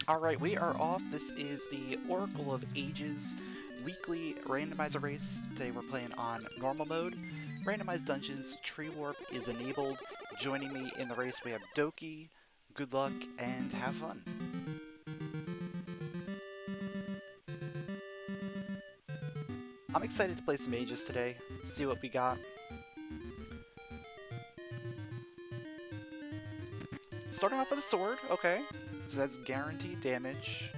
Alright, we are off. This is the Oracle of Ages weekly randomizer race. Today we're playing on normal mode. Randomized dungeons, tree warp is enabled. Joining me in the race we have Doki. Good luck and have fun. I'm excited to play some mages today, see what we got. Starting off with a sword, okay. So that's guaranteed damage.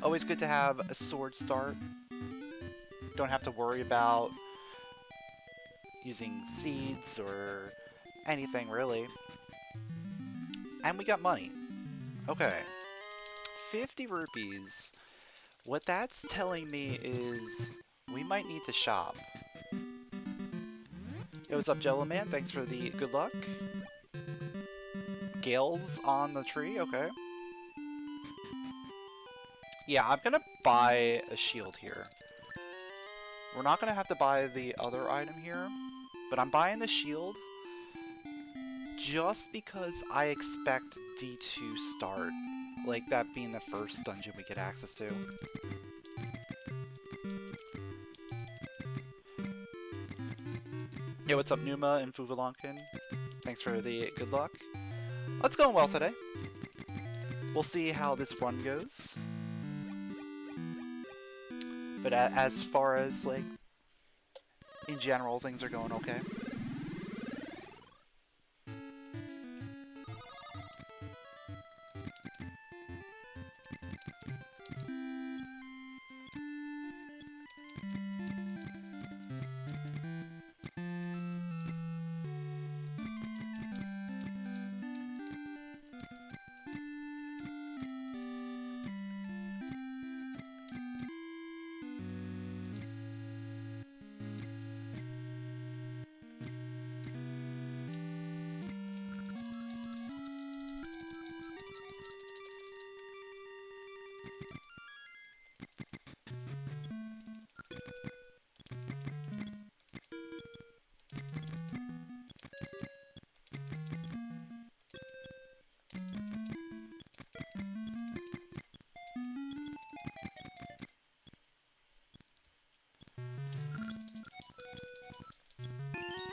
Always good to have a sword start. Don't have to worry about using seeds or anything really. And we got money. Okay. 50 rupees. What that's telling me is we might need to shop. Yo, what's up, Jello Man? Thanks for the good luck. Gales on the tree, okay. Yeah, I'm gonna buy a shield here. We're not gonna have to buy the other item here, but I'm buying the shield just because I expect D2 start, like that being the first dungeon we get access to. Yo, what's up, Numa and Fuvalankin? Thanks for the good luck. It's going well today. We'll see how this run goes. But as far as, like, in general, things are going okay.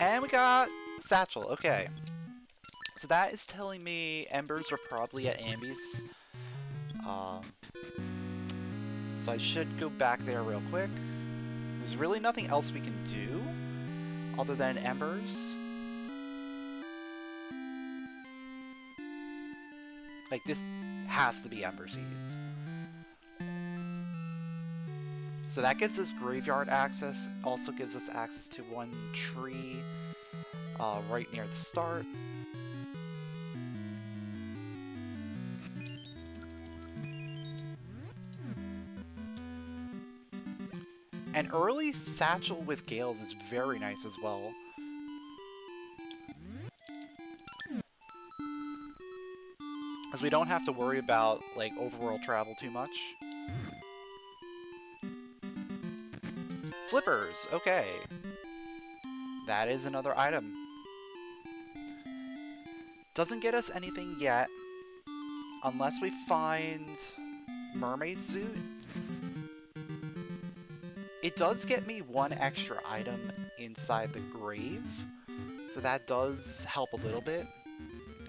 And we got Satchel, okay. So that is telling me embers are probably at Ambi's. So I should go back there real quick. There's really nothing else we can do other than embers. Like, this has to be ember seeds. So that gives us graveyard access, also gives us access to one tree right near the start. And early Satchel with Gales is very nice as well. Because we don't have to worry about, like, overworld travel too much. Flippers, okay. That is another item. Doesn't get us anything yet, unless we find mermaid suit. It does get me one extra item inside the grave, so that does help a little bit.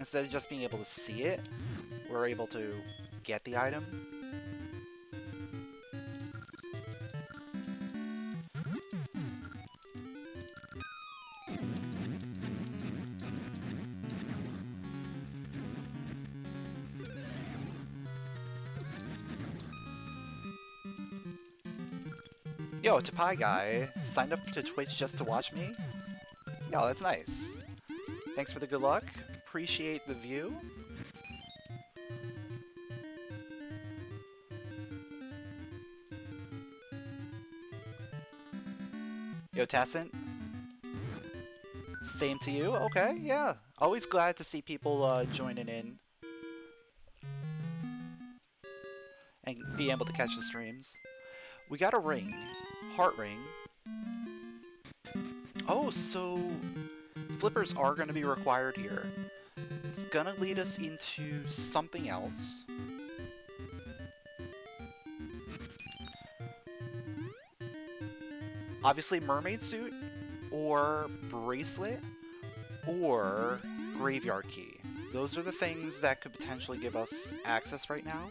Instead of just being able to see it, we're able to get the item. Yo, Tapai guy signed up to Twitch just to watch me? Yo, that's nice. Thanks for the good luck. Appreciate the view. Yo, Tassant. Same to you? Okay, yeah. Always glad to see people joining in. And be able to catch the streams. We got a ring. Heart ring. Oh, so flippers are going to be required here. It's going to lead us into something else. Obviously mermaid suit, or bracelet, or graveyard key. Those are the things that could potentially give us access right now.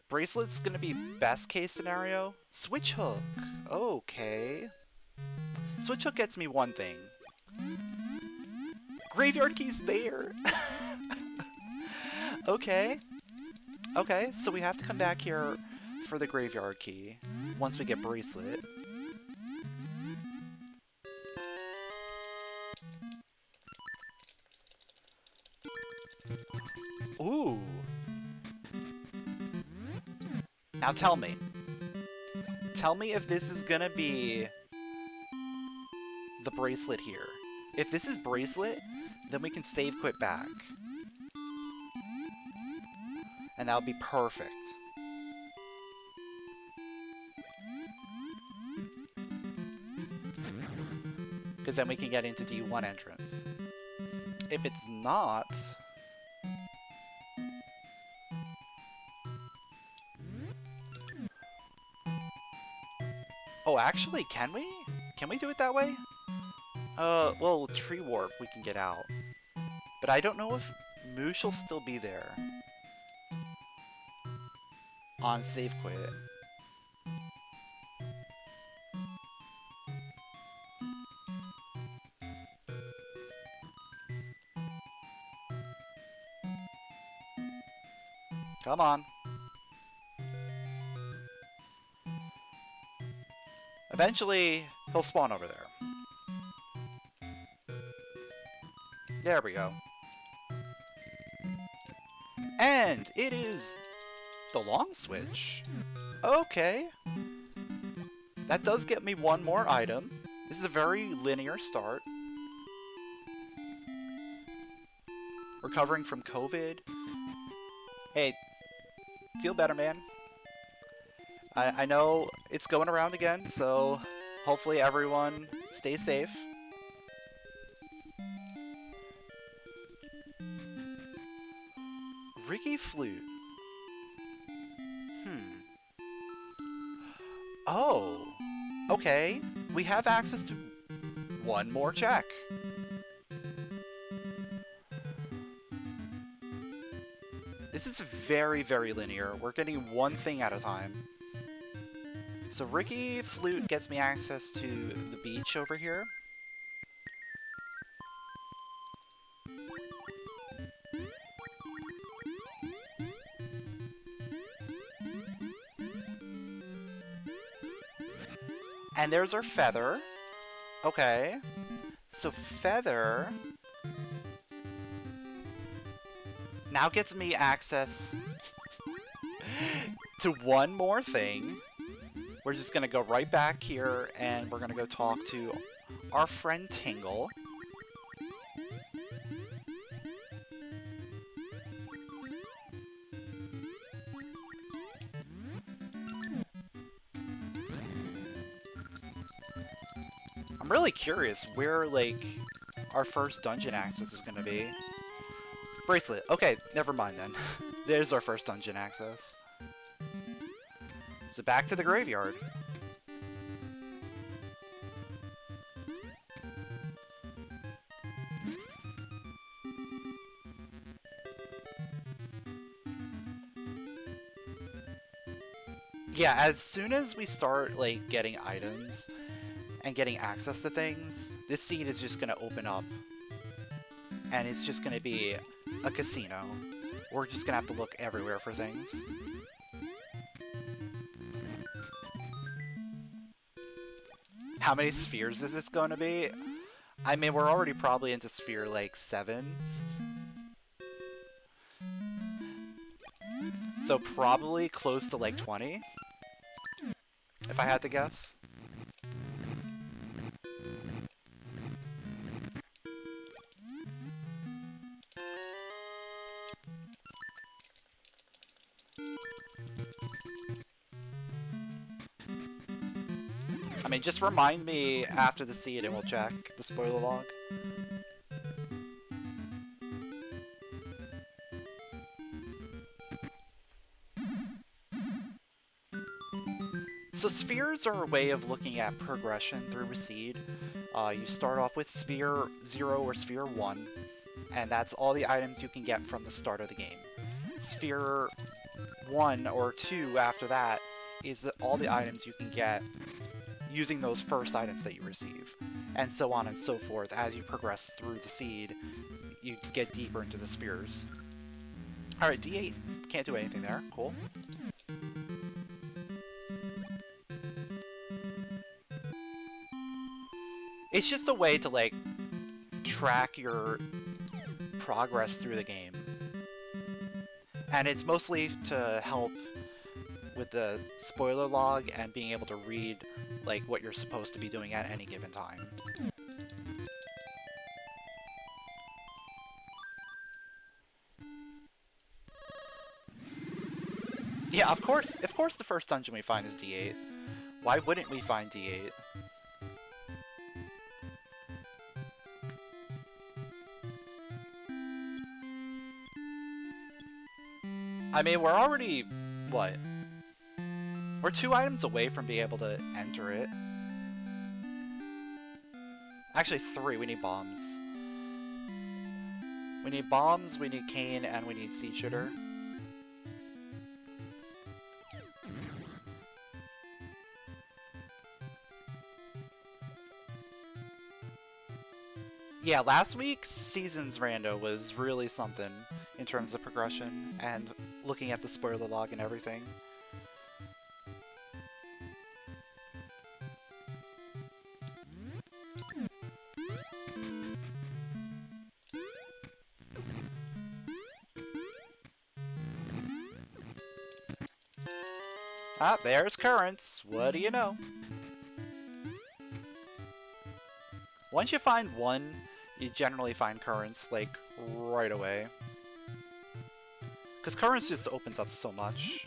Bracelet's gonna be best case scenario. Switch hook. Okay. Switch hook gets me one thing. Graveyard key's there. Okay. Okay, so we have to come back here for the graveyard key once we get bracelet. Ooh. Now tell me. Tell me if this is gonna be the bracelet here. If this is bracelet, then we can save quit back. And that would be perfect. Because then we can get into D1 entrance. If it's not... Oh, actually, can we? Can we do it that way? Well, tree warp we can get out. But I don't know if Moosh will still be there. On save quit. Come on. Eventually, he'll spawn over there. There we go. And it is the long switch. Okay. That does get me one more item. This is a very linear start. Recovering from COVID. Hey, feel better, man. I know it's going around again, so hopefully everyone stays safe. Ricky flute. Oh, okay. We have access to one more check. This is very, very linear. We're getting one thing at a time. So Ricky flute gets me access to the beach over here. And there's our feather. Okay. So feather now gets me access to one more thing. We're just gonna go right back here and we're gonna go talk to our friend Tingle. I'm really curious where, like, our first dungeon access is gonna be. Bracelet. Okay, never mind then. There's our first dungeon access. So back to the graveyard. Yeah, as soon as we start, like, getting items and getting access to things, this seed is just gonna open up. And it's just gonna be a casino. We're just gonna have to look everywhere for things. How many spheres is this going to be? I mean, we're already probably into sphere, like, 7. So probably close to, like, 20. If I had to guess. I mean, just remind me after the seed and we'll check the spoiler log. So spheres are a way of looking at progression through a seed. You start off with sphere 0 or sphere 1, and that's all the items you can get from the start of the game. Sphere 1 or 2 after that is all the items you can get using those first items that you receive, and so on and so forth. As you progress through the seed, you get deeper into the spheres. Alright, D8, can't do anything there, cool. It's just a way to, like, track your progress through the game. And it's mostly to help with the spoiler log and being able to read, like, what you're supposed to be doing at any given time. Yeah, of course the first dungeon we find is D8. Why wouldn't we find D8? I mean, we're already, what? We're 2 items away from being able to enter it. Actually 3, we need bombs. We need bombs, we need cane, and we need seed shooter. Yeah, last week's season's rando was really something in terms of progression and looking at the spoiler log and everything. Ah, there's currents. What do you know? Once you find one, you generally find currents, like, right away. Because currents just opens up so much.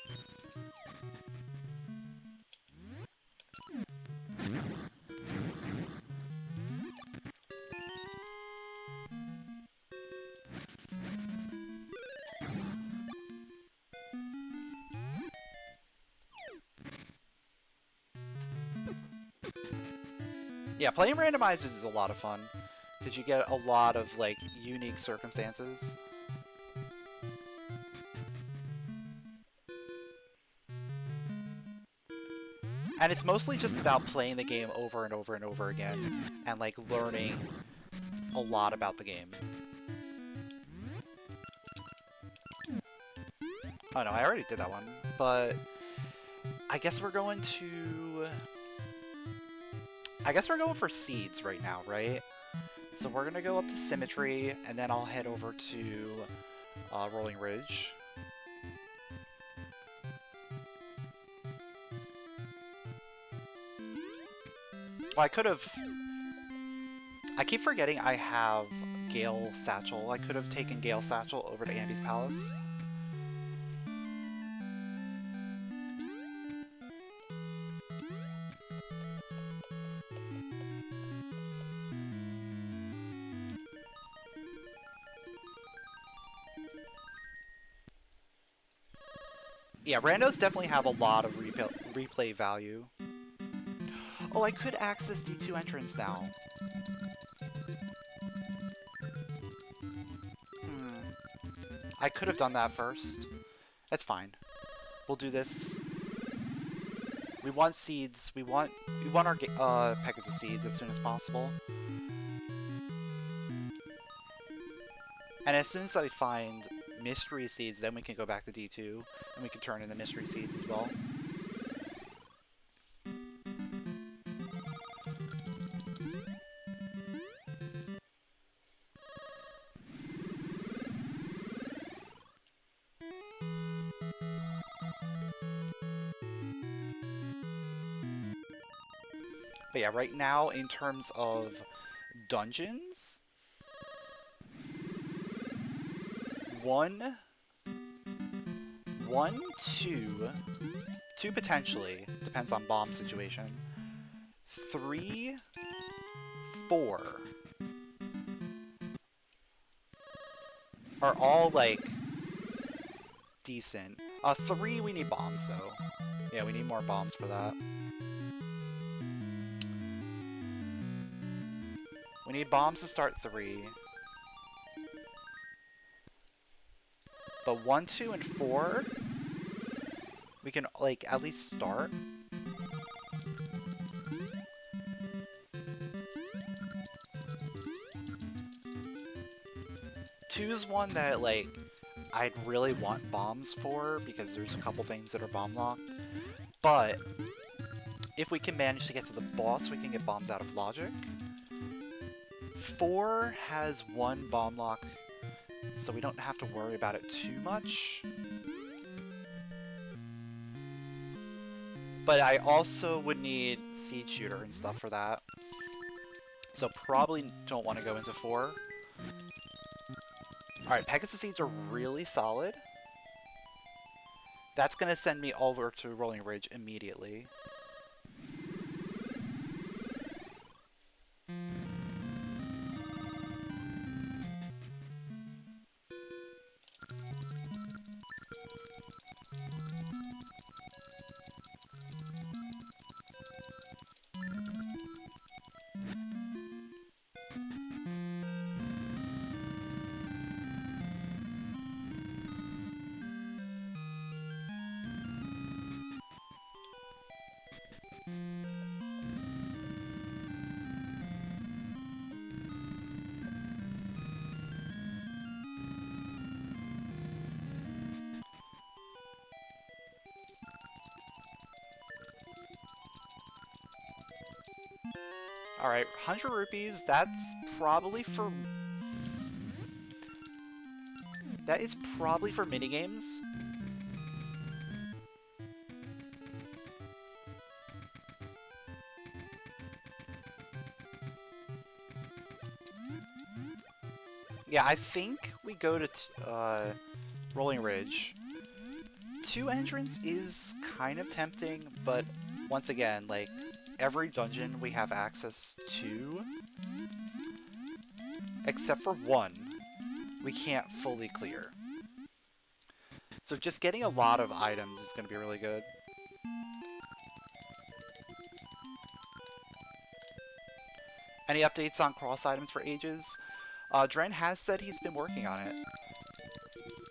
Yeah, playing randomizers is a lot of fun, because you get a lot of, like, unique circumstances. And it's mostly just about playing the game over and over and over again, and, like, learning a lot about the game. Oh no, I already did that one, but I guess we're going for seeds right now, right? So we're gonna go up to Symmetry, and then I'll head over to Rolling Ridge. Well, I keep forgetting I have Gale Satchel. I could have taken Gale Satchel over to Ambi's Palace. Yeah, randos definitely have a lot of replay value. Oh, I could access D2 entrance now. I could have done that first. That's fine. We'll do this. We want seeds. We want our Pegasus seeds as soon as possible. And as soon as I find mystery seeds, then we can go back to D2, and we can turn in the mystery seeds as well. But yeah, right now, in terms of dungeons, 1, 2 potentially, depends on bomb situation, 3, 4 are all, like, decent. 3, we need bombs, though. Yeah, we need more bombs for that. We need bombs to start 3. But 1, 2, and 4, we can, like, at least start. Two is one that, like, I'd really want bombs for, because there's a couple things that are bomb locked. But if we can manage to get to the boss, we can get bombs out of logic. 4 has 1 bomb lock, so we don't have to worry about it too much. But I also would need Seed Shooter and stuff for that. So probably don't want to go into 4. Alright, Pegasus Seeds are really solid. That's going to send me over to Rolling Ridge immediately. Alright, 100 rupees, that's probably for... That is probably for minigames. Yeah, I think we go to Rolling Ridge. 2 entrance is kind of tempting, but once again, like, every dungeon we have access to, except for 1, we can't fully clear. So just getting a lot of items is going to be really good. Any updates on cross items for ages? Dren has said he's been working on it.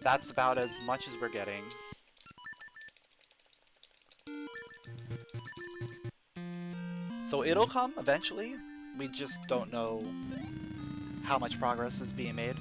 That's about as much as we're getting. So it'll come eventually. We just don't know how much progress is being made.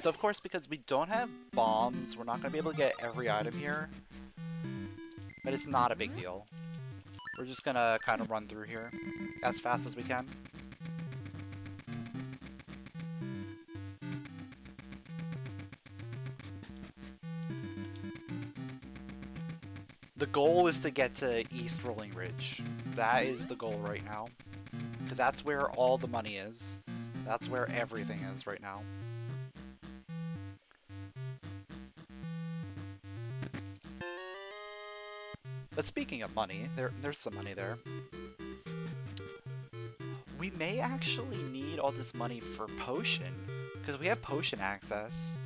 So of course, because we don't have bombs, we're not going to be able to get every item here. But it's not a big deal. We're just going to kind of run through here as fast as we can. The goal is to get to East Rolling Ridge. That is the goal right now. Because that's where all the money is. That's where everything is right now. But speaking of money, there's some money there. We may actually need all this money for potion, because we have potion access.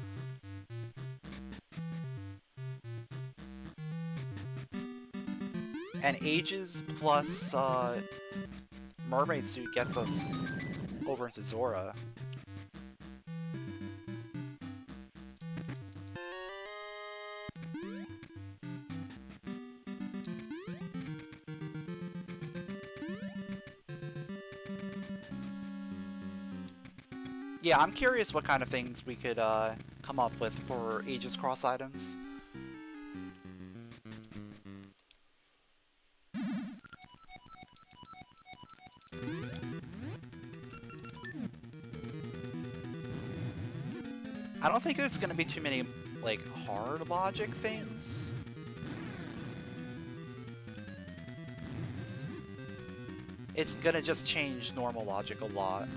And Ages plus Mermaid Suit gets us over into Zora. Yeah, I'm curious what kind of things we could come up with for Aegis Cross items. I don't think there's going to be too many, like, hard logic things. It's going to just change normal logic a lot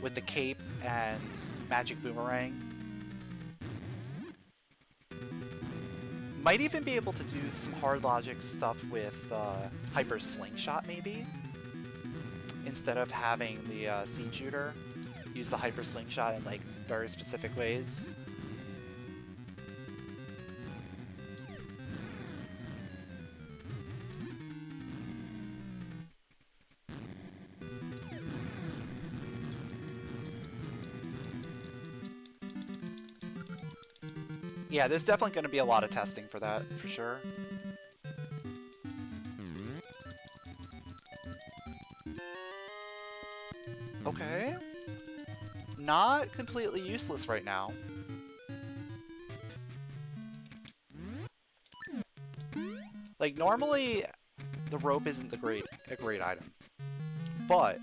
with the cape and magic boomerang. Might even be able to do some hard logic stuff with hyper slingshot, maybe? Instead of having the seed shooter, use the hyper slingshot in like very specific ways. Yeah, there's definitely going to be a lot of testing for that, for sure. Okay. Not completely useless right now. Like, normally, the rope isn't a great item. But,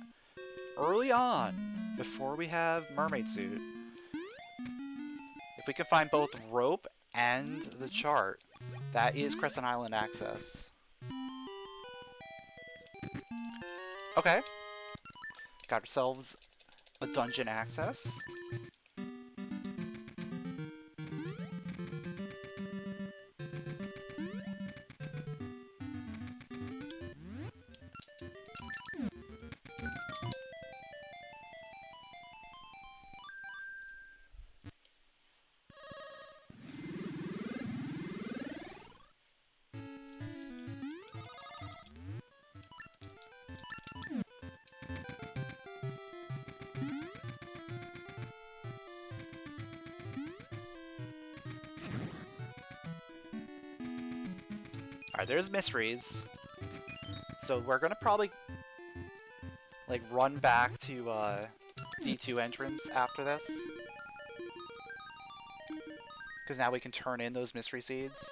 early on, before we have mermaid suit, if we can find both rope and the chart, that is Crescent Island access. Okay. Got ourselves a dungeon access. Alright, there's mysteries. So we're gonna probably like run back to D2 entrance after this. Because now we can turn in those mystery seeds.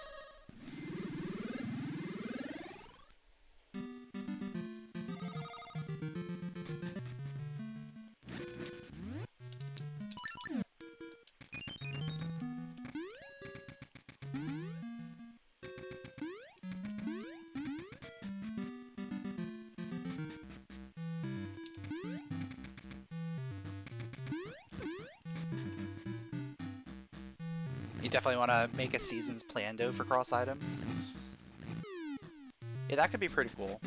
You definitely want to make a season's plan, though, for cross items. Yeah, that could be pretty cool.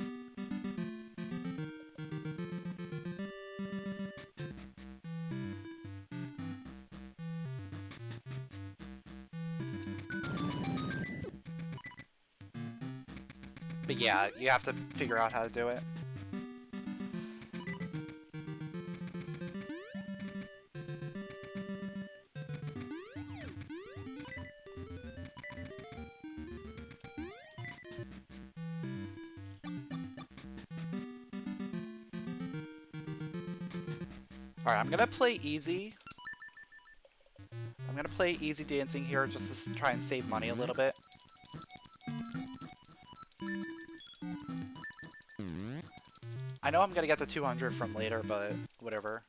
But yeah, you have to figure out how to do it. Alright, I'm gonna play easy. I'm gonna play easy dancing here just to try and save money a little bit. I know I'm gonna get the 200 from later, but whatever.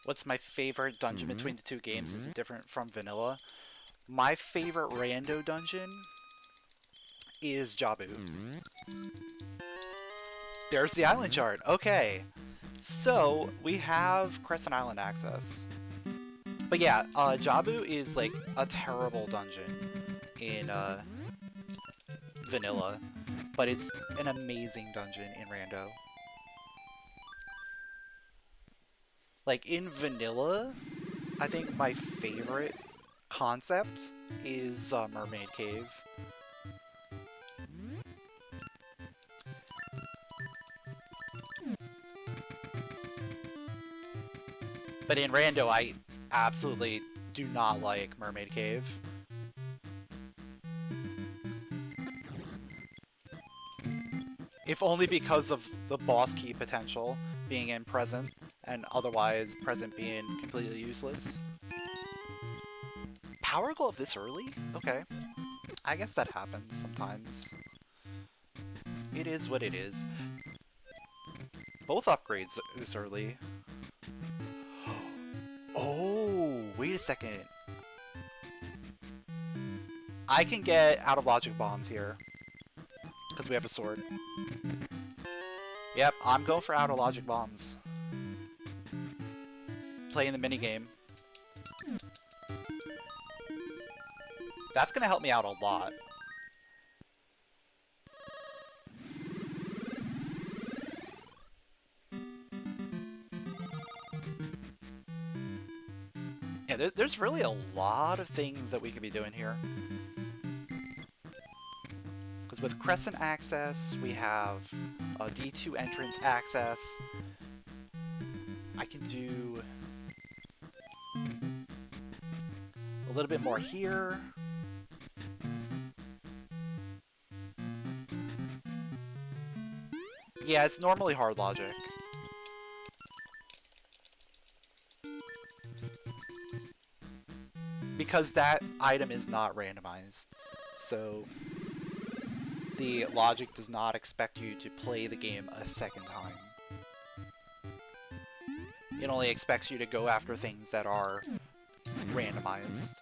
What's my favorite dungeon between the two games? Is it different from vanilla? My favorite rando dungeon is Jabu. There's the island chart. Okay. So, we have Crescent Island access. But yeah, Jabu is like a terrible dungeon in vanilla, but it's an amazing dungeon in Rando. Like in vanilla, I think my favorite concept is Mermaid Cave. But in Rando, I absolutely do not like Mermaid Cave. If only because of the boss key potential being in present, and otherwise present being completely useless. Power glove this early? Okay. I guess that happens sometimes. It is what it is. Both upgrades this early. Oh, wait a second. I can get out of logic bombs here. Because we have a sword. Yep, I'm going for out of logic bombs. Playing the minigame. That's going to help me out a lot. Yeah, there's really a lot of things that we could be doing here. Because with Crescent access, we have D2 entrance access. I can do a little bit more here. Yeah, it's normally hard logic. Because that item is not randomized. So the logic does not expect you to play the game a second time. It only expects you to go after things that are randomized.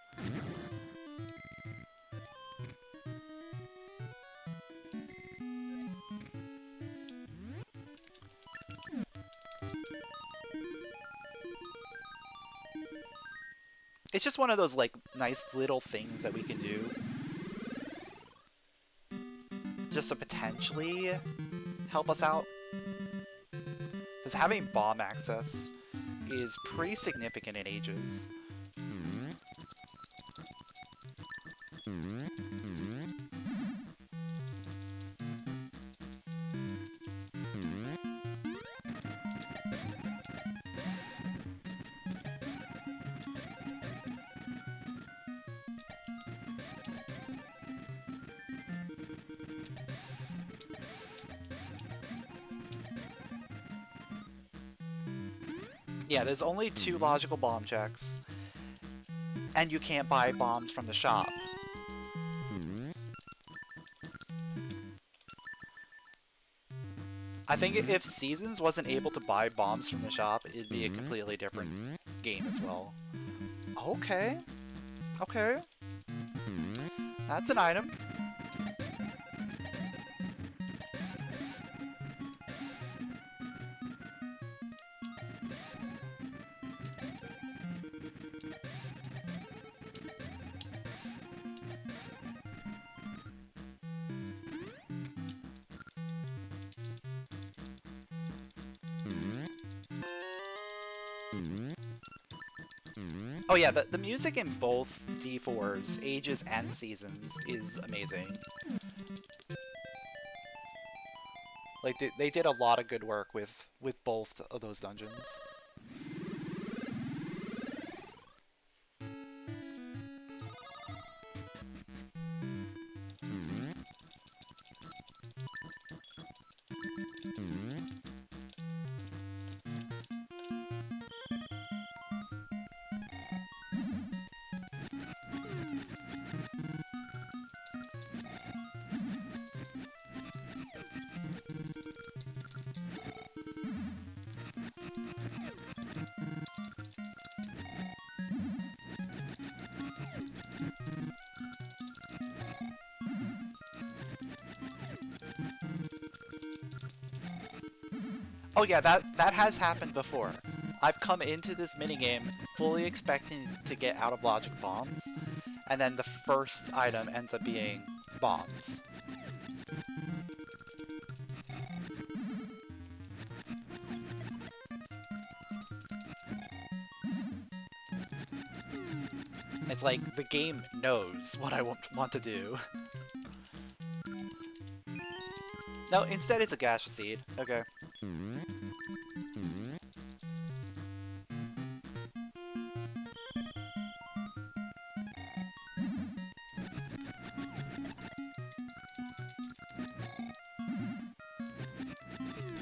It's just one of those, like, nice little things that we can do. Just to potentially help us out. Because having bomb access is pretty significant in Ages. Yeah, there's only 2 logical bomb checks, and you can't buy bombs from the shop. I think if Seasons wasn't able to buy bombs from the shop, it'd be a completely different game as well. Okay. Okay. That's an item. Oh yeah, the music in both D4s, Ages and Seasons, is amazing. Like, they did a lot of good work with both of those dungeons. Oh yeah, that has happened before. I've come into this minigame fully expecting to get out of logic bombs, and then the first item ends up being bombs. It's like the game knows what I want to do. No, instead it's a gasha seed. Okay.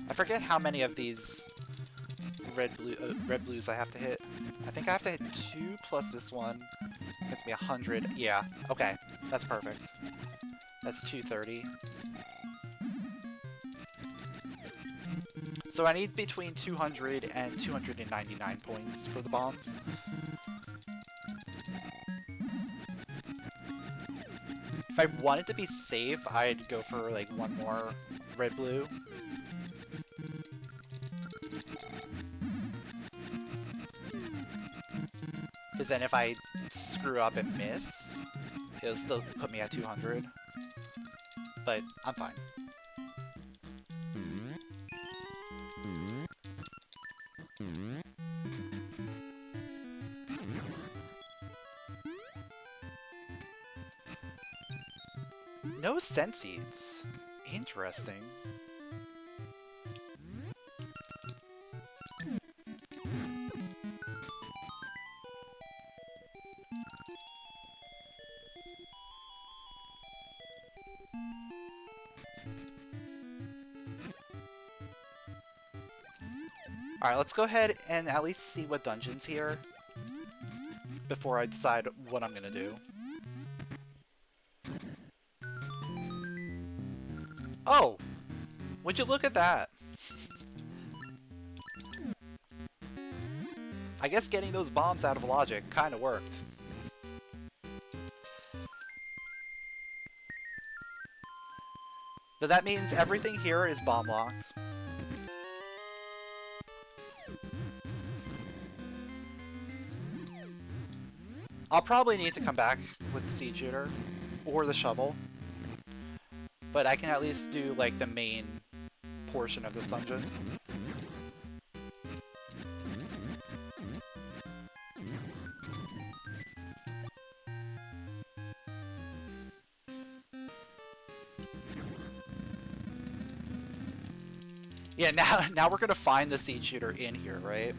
I forget how many of these red blues I have to hit. I think I have to hit 2 plus this one. Gets me 100. Yeah, okay. That's perfect. That's 230. So I need between 200 and 299 points for the bombs. If I wanted to be safe, I'd go for like one more red-blue. Because then if I screw up and miss, it'll still put me at 200. But I'm fine. No scent seeds. Interesting. Alright, let's go ahead and at least see what dungeon's here before I decide what I'm gonna do. Oh! Would you look at that? I guess getting those bombs out of logic kinda worked. So that means everything here is bomb locked. I'll probably need to come back with the seed shooter or the shovel, but I can at least do like the main portion of this dungeon. Yeah, now we're gonna find the seed shooter in here, right?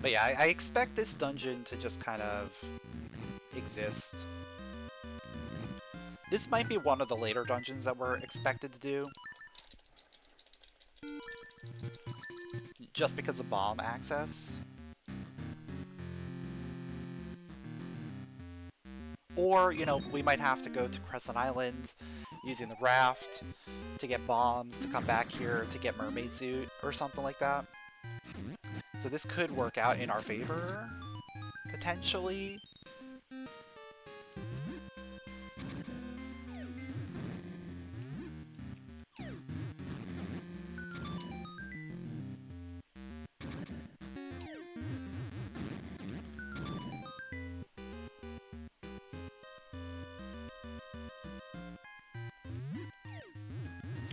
But yeah, I expect this dungeon to just kind of exist. This might be one of the later dungeons that we're expected to do. Just because of bomb access. Or, you know, we might have to go to Crescent Island using the raft to get bombs, to come back here to get mermaid suit, or something like that. So this could work out in our favor, potentially.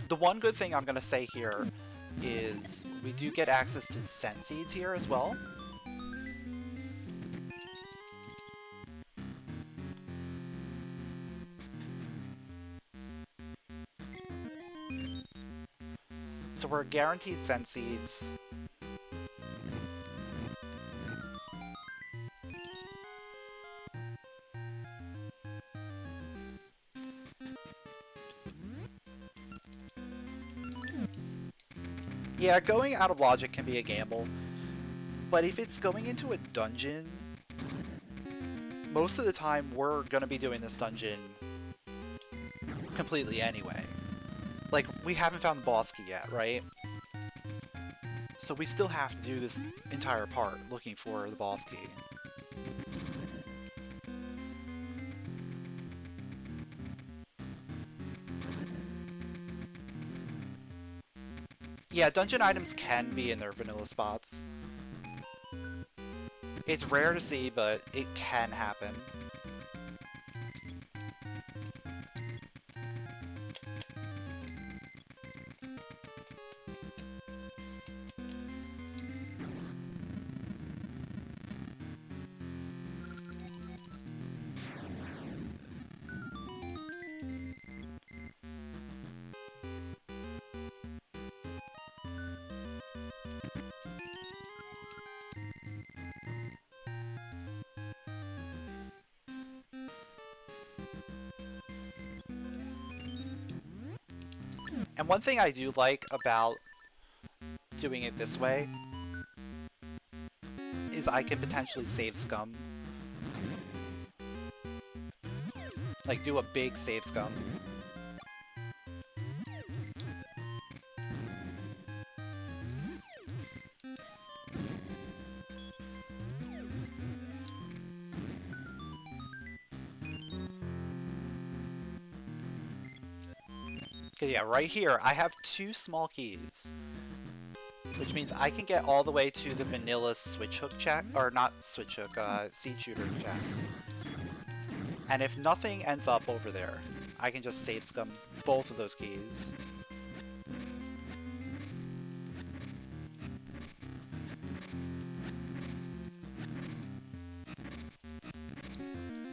The one good thing I'm going to say here is we do get access to scent seeds here as well. So we're guaranteed scent seeds. Yeah, going out of logic can be a gamble. But if it's going into a dungeon, most of the time we're gonna be doing this dungeon completely anyway. Like, we haven't found the boss key yet, right? So we still have to do this entire part looking for the boss key. Yeah, dungeon items can be in their vanilla spots. It's rare to see, but it can happen. And one thing I do like about doing it this way is I can potentially save scum. Like, do a big save scum. Okay, yeah, right here, I have 2 small keys. Which means I can get all the way to the vanilla switch hook check, or not switch hook, seed shooter chest. And if nothing ends up over there, I can just save scum both of those keys.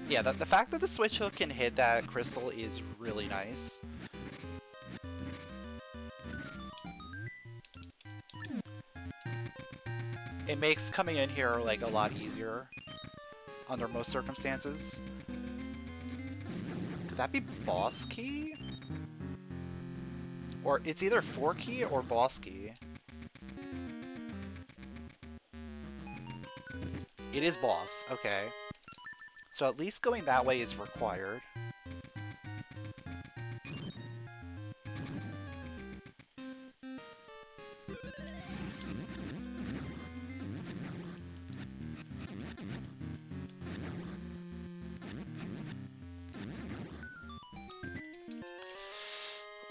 Yeah, the fact that the switch hook can hit that crystal is really nice. It makes coming in here, like, a lot easier under most circumstances. Could that be boss key? Or it's either 4 key or boss key. It is boss, okay. So at least going that way is required.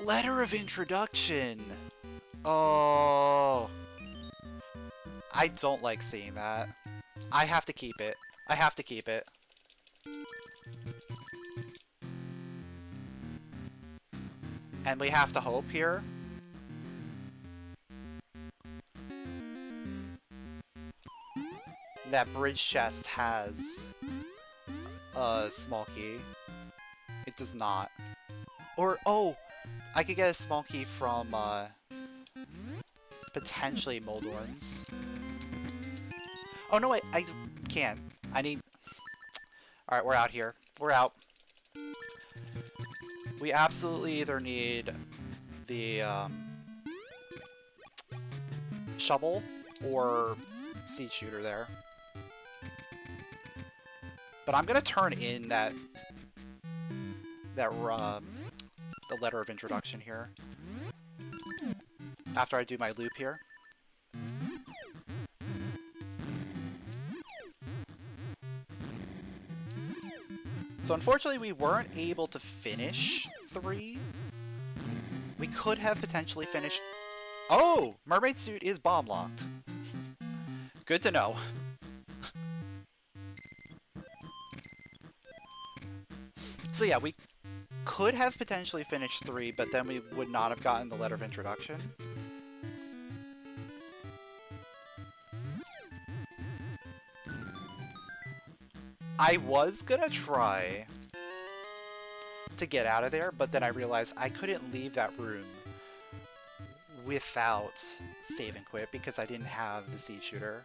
Letter of introduction! Oh... I don't like seeing that. I have to keep it. I have to keep it. And we have to hope here. That bridge chest has a small key. It does not. Or, oh! I could get a small key from, potentially Moldorns. Oh, no, wait, I can't. I need... Alright, we're out here. We're out. We absolutely either need the, shovel or seed shooter there. But I'm gonna turn in that the letter of introduction here after I do my loop here. So unfortunately we weren't able to finish 3. We could have potentially finished... Oh! Mermaid suit is bomb locked. Good to know. So yeah, we could have potentially finished 3, but then we would not have gotten the letter of introduction. I was gonna try to get out of there, but then I realized I couldn't leave that room without save and quit because I didn't have the seed shooter.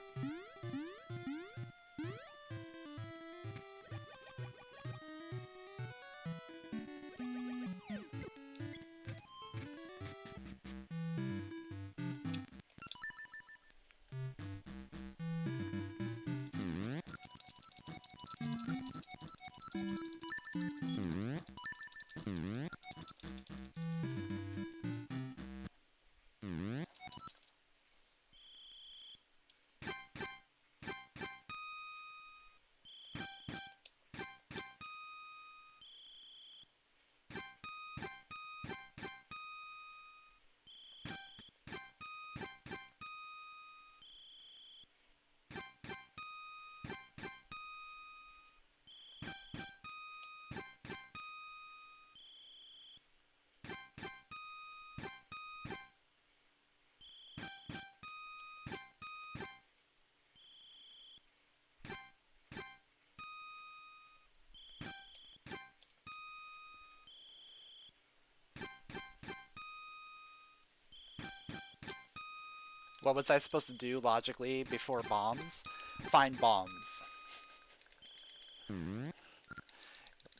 What was I supposed to do logically before bombs? Find bombs.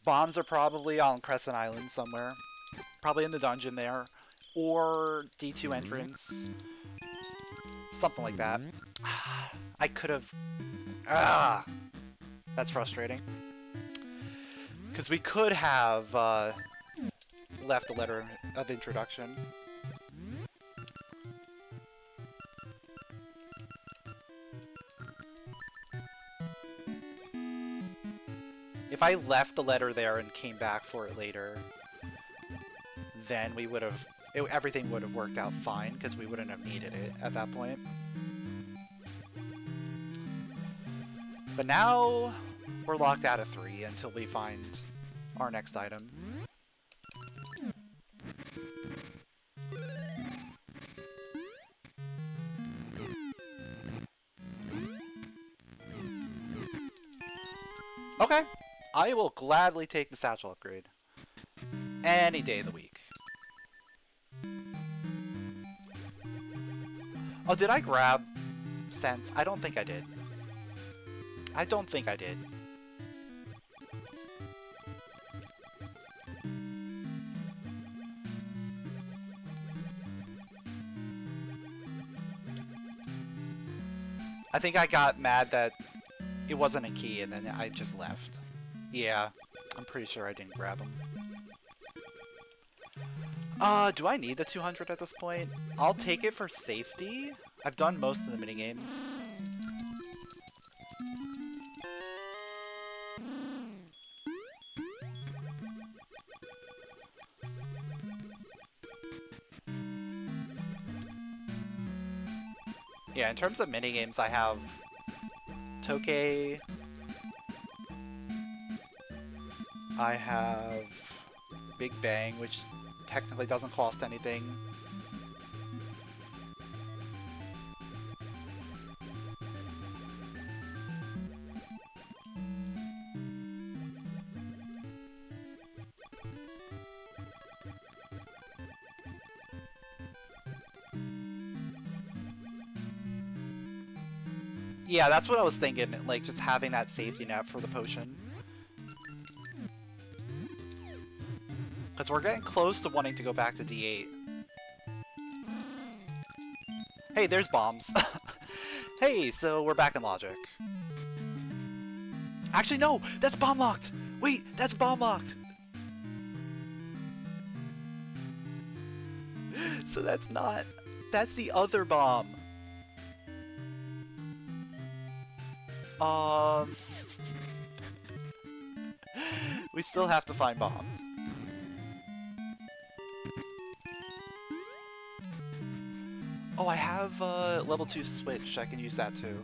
Bombs are probably on Crescent Island somewhere. Probably in the dungeon there. Or D2 entrance. Something like that. I could have... Ah! That's frustrating. Because we could have left a letter of introduction. If I left the letter there and came back for it later, then we would have... everything would have worked out fine, because we wouldn't have needed it at that point. But now, we're locked out of 3 until we find our next item. Okay, I will gladly take the satchel upgrade. Any day of the week. Oh, did I grab Sense? I don't think I did. I don't think I did. I think I got mad that it wasn't a key and then I just left. Yeah, I'm pretty sure I didn't grab them. Do I need the 200 at this point? I'll take it for safety. I've done most of the minigames. Yeah, in terms of minigames, I have Tokay. I have Big Bang, which technically doesn't cost anything. Yeah, that's what I was thinking, like just having that safety net for the potion. Because we're getting close to wanting to go back to D8. Hey, there's bombs. Hey, so we're back in logic. Actually, no! That's bomb locked! Wait, that's bomb locked! So that's not... That's the other bomb. We still have to find bombs. Oh, I have level 2 switch. I can use that too.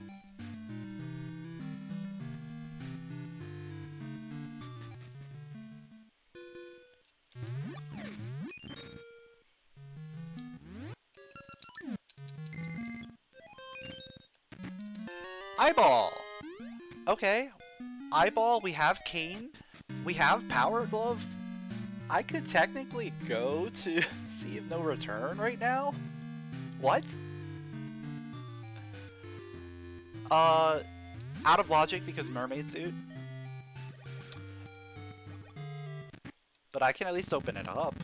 Eyeball! Okay. Eyeball, we have Cane. We have Power Glove. I could technically go to Sea of No Return right now? What? Out of logic because mermaid suit. But I can at least open it up.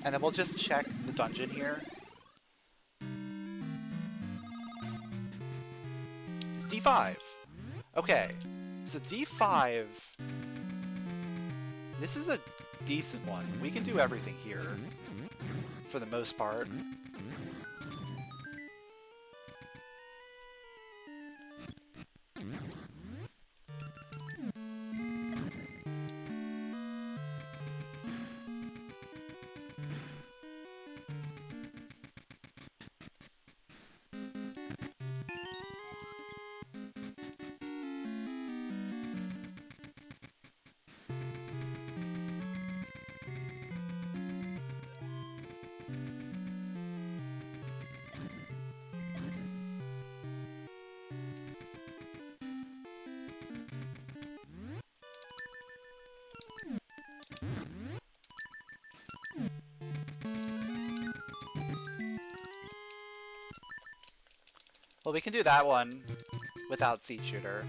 And then we'll just check the dungeon here. It's D5. Okay, so D5, this is a decent one. We can do everything here, for the most part. Well, we can do that one without Seed Shooter.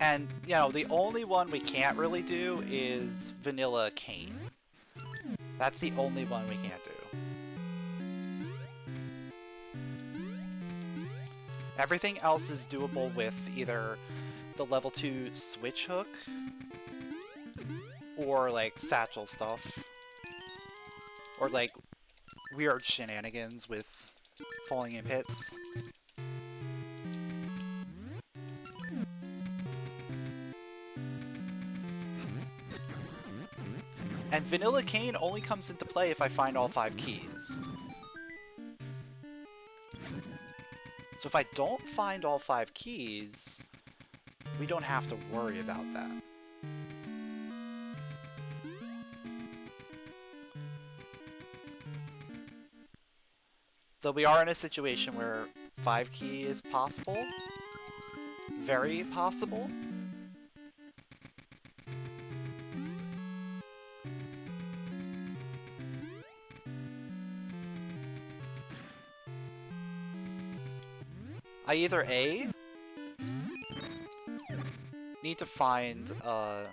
And, you know, the only one we can't really do is Vanilla Cane. That's the only one we can't do. Everything else is doable with either the level 2 switch hook or, like, satchel stuff. Or, like, weird shenanigans with falling in pits. And Vanilla Cane only comes into play if I find all 5 keys. So if I don't find all 5 keys, we don't have to worry about that. Though we are in a situation where 5 key is possible. Very possible. I either A, need to find a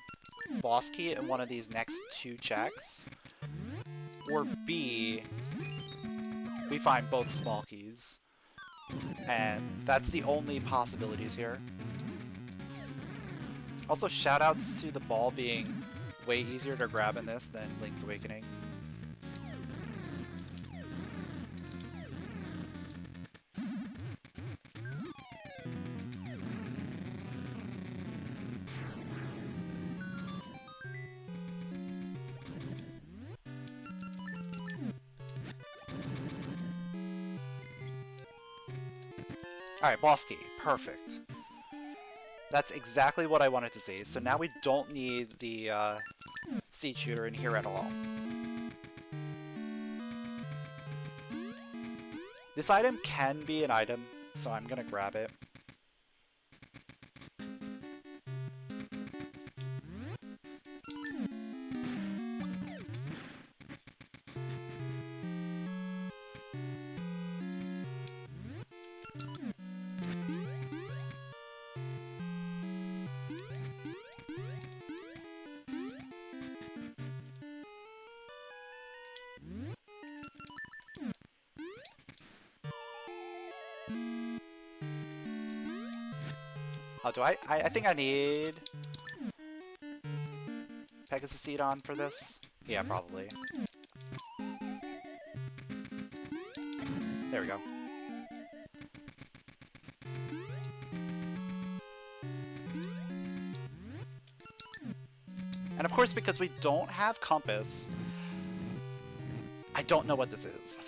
boss key in one of these next 2 checks, or B, we find both small keys. And that's the only possibilities here. Also, shoutouts to the ball being way easier to grab in this than Link's Awakening. Alright, boss key. Perfect. That's exactly what I wanted to see. So now we don't need the Seed Shooter in here at all. This item can be an item, so I'm gonna grab it. Oh, do I think I need Pegasus Seed on for this? Yeah, probably. There we go. And of course, because we don't have Compass, I don't know what this is.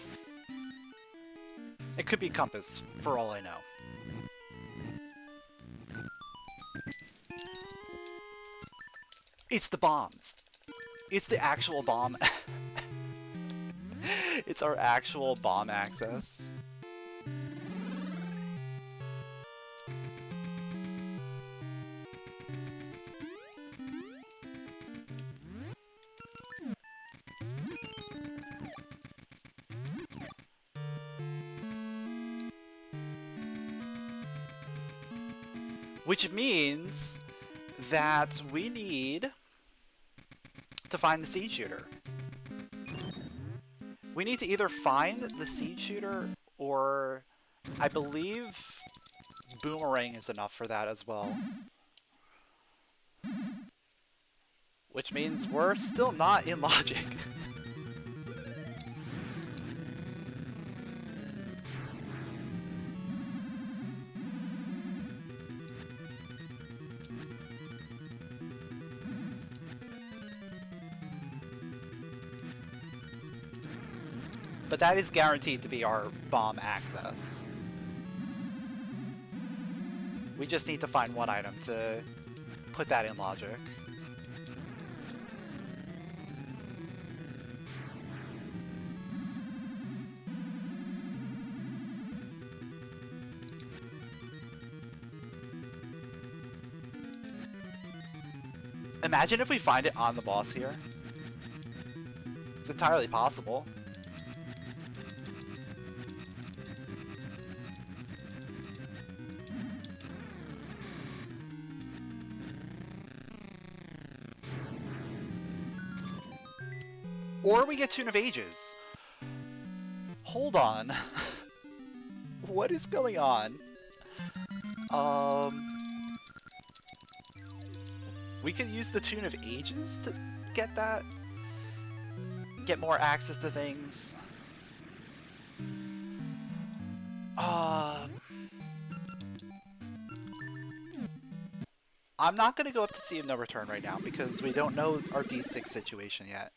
It could be Compass, for all I know. It's the bombs. It's the actual bomb. It's our actual bomb access. Which means that we need to find the seed shooter. We need to either find the seed shooter, or I believe boomerang is enough for that as well. Which means we're still not in logic. But that is guaranteed to be our bomb access. We just need to find one item to put that in logic. Imagine if we find it on the boss here. It's entirely possible. Or we get Tune of Ages. Hold on. What is going on? We could use the Tune of Ages to get that. Get more access to things. I'm not going to go up to Sea of No Return right now because we don't know our D6 situation yet.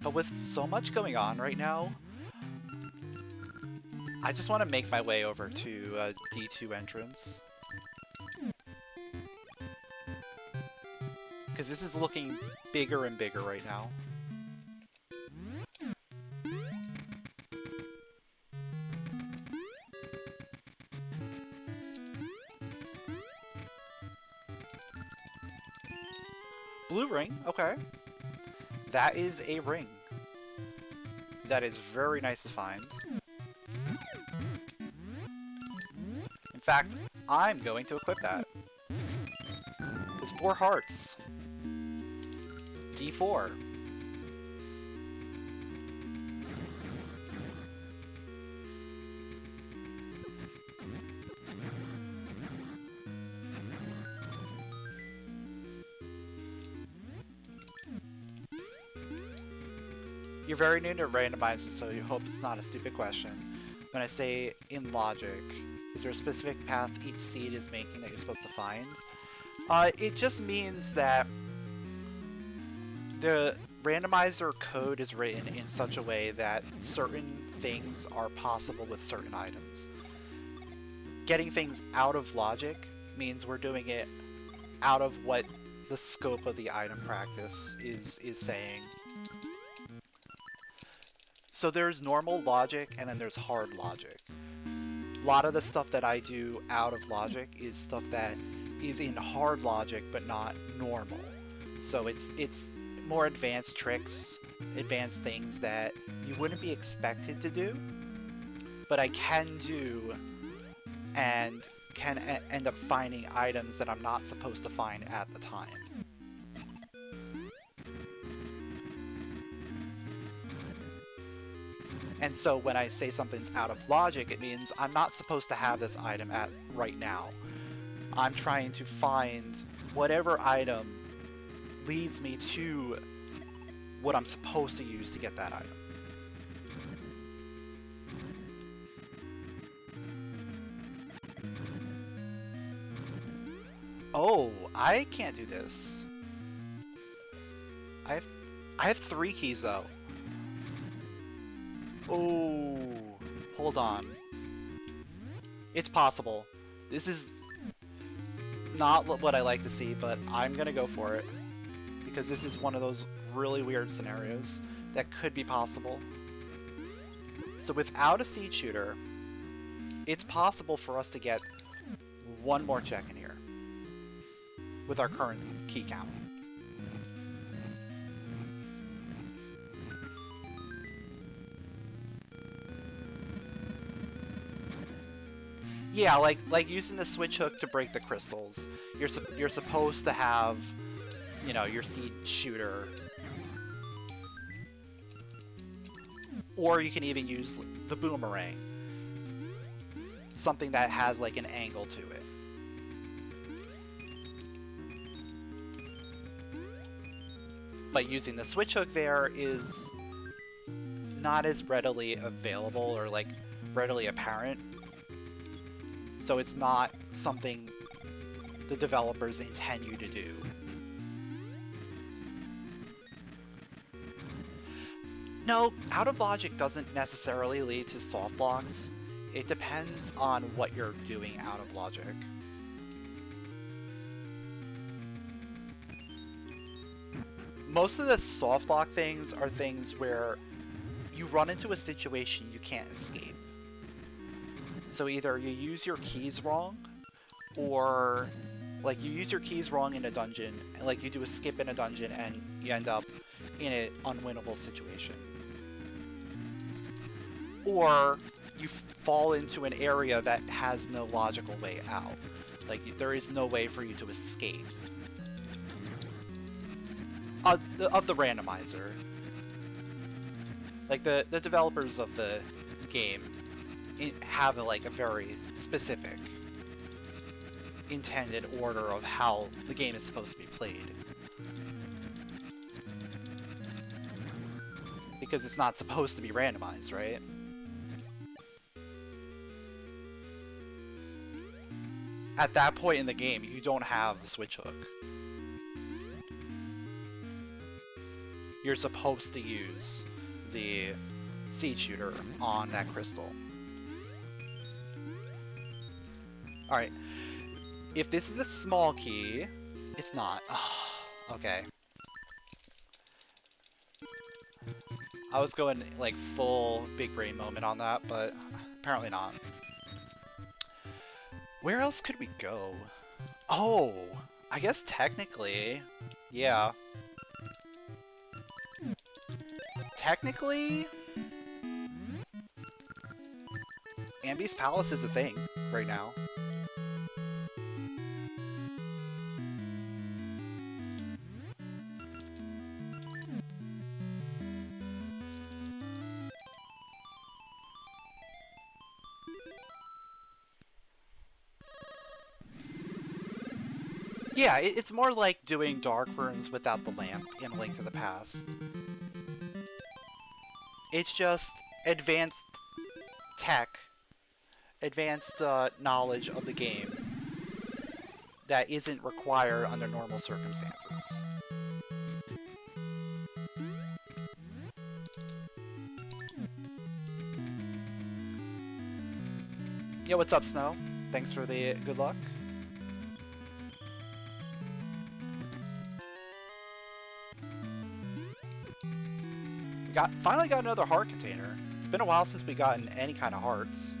But with so much going on right now, I just want to make my way over to D2 entrance. Because this is looking bigger and bigger right now. Blue ring, okay. That is a ring. That is very nice to find. In fact, I'm going to equip that. It's 4 hearts. D4. You're very new to randomizer, so you hope it's not a stupid question. When I say in logic, is there a specific path each seed is making that you're supposed to find? It just means that the randomizer code is written in such a way that certain things are possible with certain items. Getting things out of logic means we're doing it out of what the scope of the item practice is saying. So there's normal logic and then there's hard logic. A lot of the stuff that I do out of logic is stuff that is in hard logic but not normal. So it's more advanced tricks, advanced things that you wouldn't be expected to do, but I can do and can end up finding items that I'm not supposed to find at the time. And so when I say something's out of logic, it means I'm not supposed to have this item right now. I'm trying to find whatever item leads me to what I'm supposed to use to get that item. Oh, I can't do this. I have 3 keys though. Oh, hold on. It's possible. This is not what I like to see, but I'm gonna go for it. Because this is one of those really weird scenarios that could be possible. So without a seed shooter, it's possible for us to get one more check in here with our current key count. Yeah, like using the switch hook to break the crystals. You're supposed to have, you know, your seed shooter. Or you can even use the boomerang. Something that has like an angle to it. But using the switch hook there is not as readily available or like readily apparent. So it's not something the developers intend you to do. No, out of logic doesn't necessarily lead to soft blocks. It depends on what you're doing out of logic. Most of the soft block things are things where you run into a situation you can't escape. So either you use your keys wrong, or like you use your keys wrong in a dungeon, and like you do a skip in a dungeon and you end up in an unwinnable situation. Or you fall into an area that has no logical way out. Like there is no way for you to escape. Of the randomizer. Like the developers of the game have like a very specific intended order of how the game is supposed to be played. Because it's not supposed to be randomized, right? At that point in the game, you don't have the switch hook. You're supposed to use the seed shooter on that crystal. Alright. If this is a small key, it's not. Oh, okay. I was going like full big brain moment on that, but apparently not. Where else could we go? Oh, I guess technically, yeah. Technically, Ambi's Palace is a thing right now. Yeah, it's more like doing dark rooms without the lamp in Link to the Past. It's just advanced tech, advanced knowledge of the game that isn't required under normal circumstances. Yo, what's up, Snow? Thanks for the good luck. Finally got another heart container. It's been a while since we gotten any kind of hearts.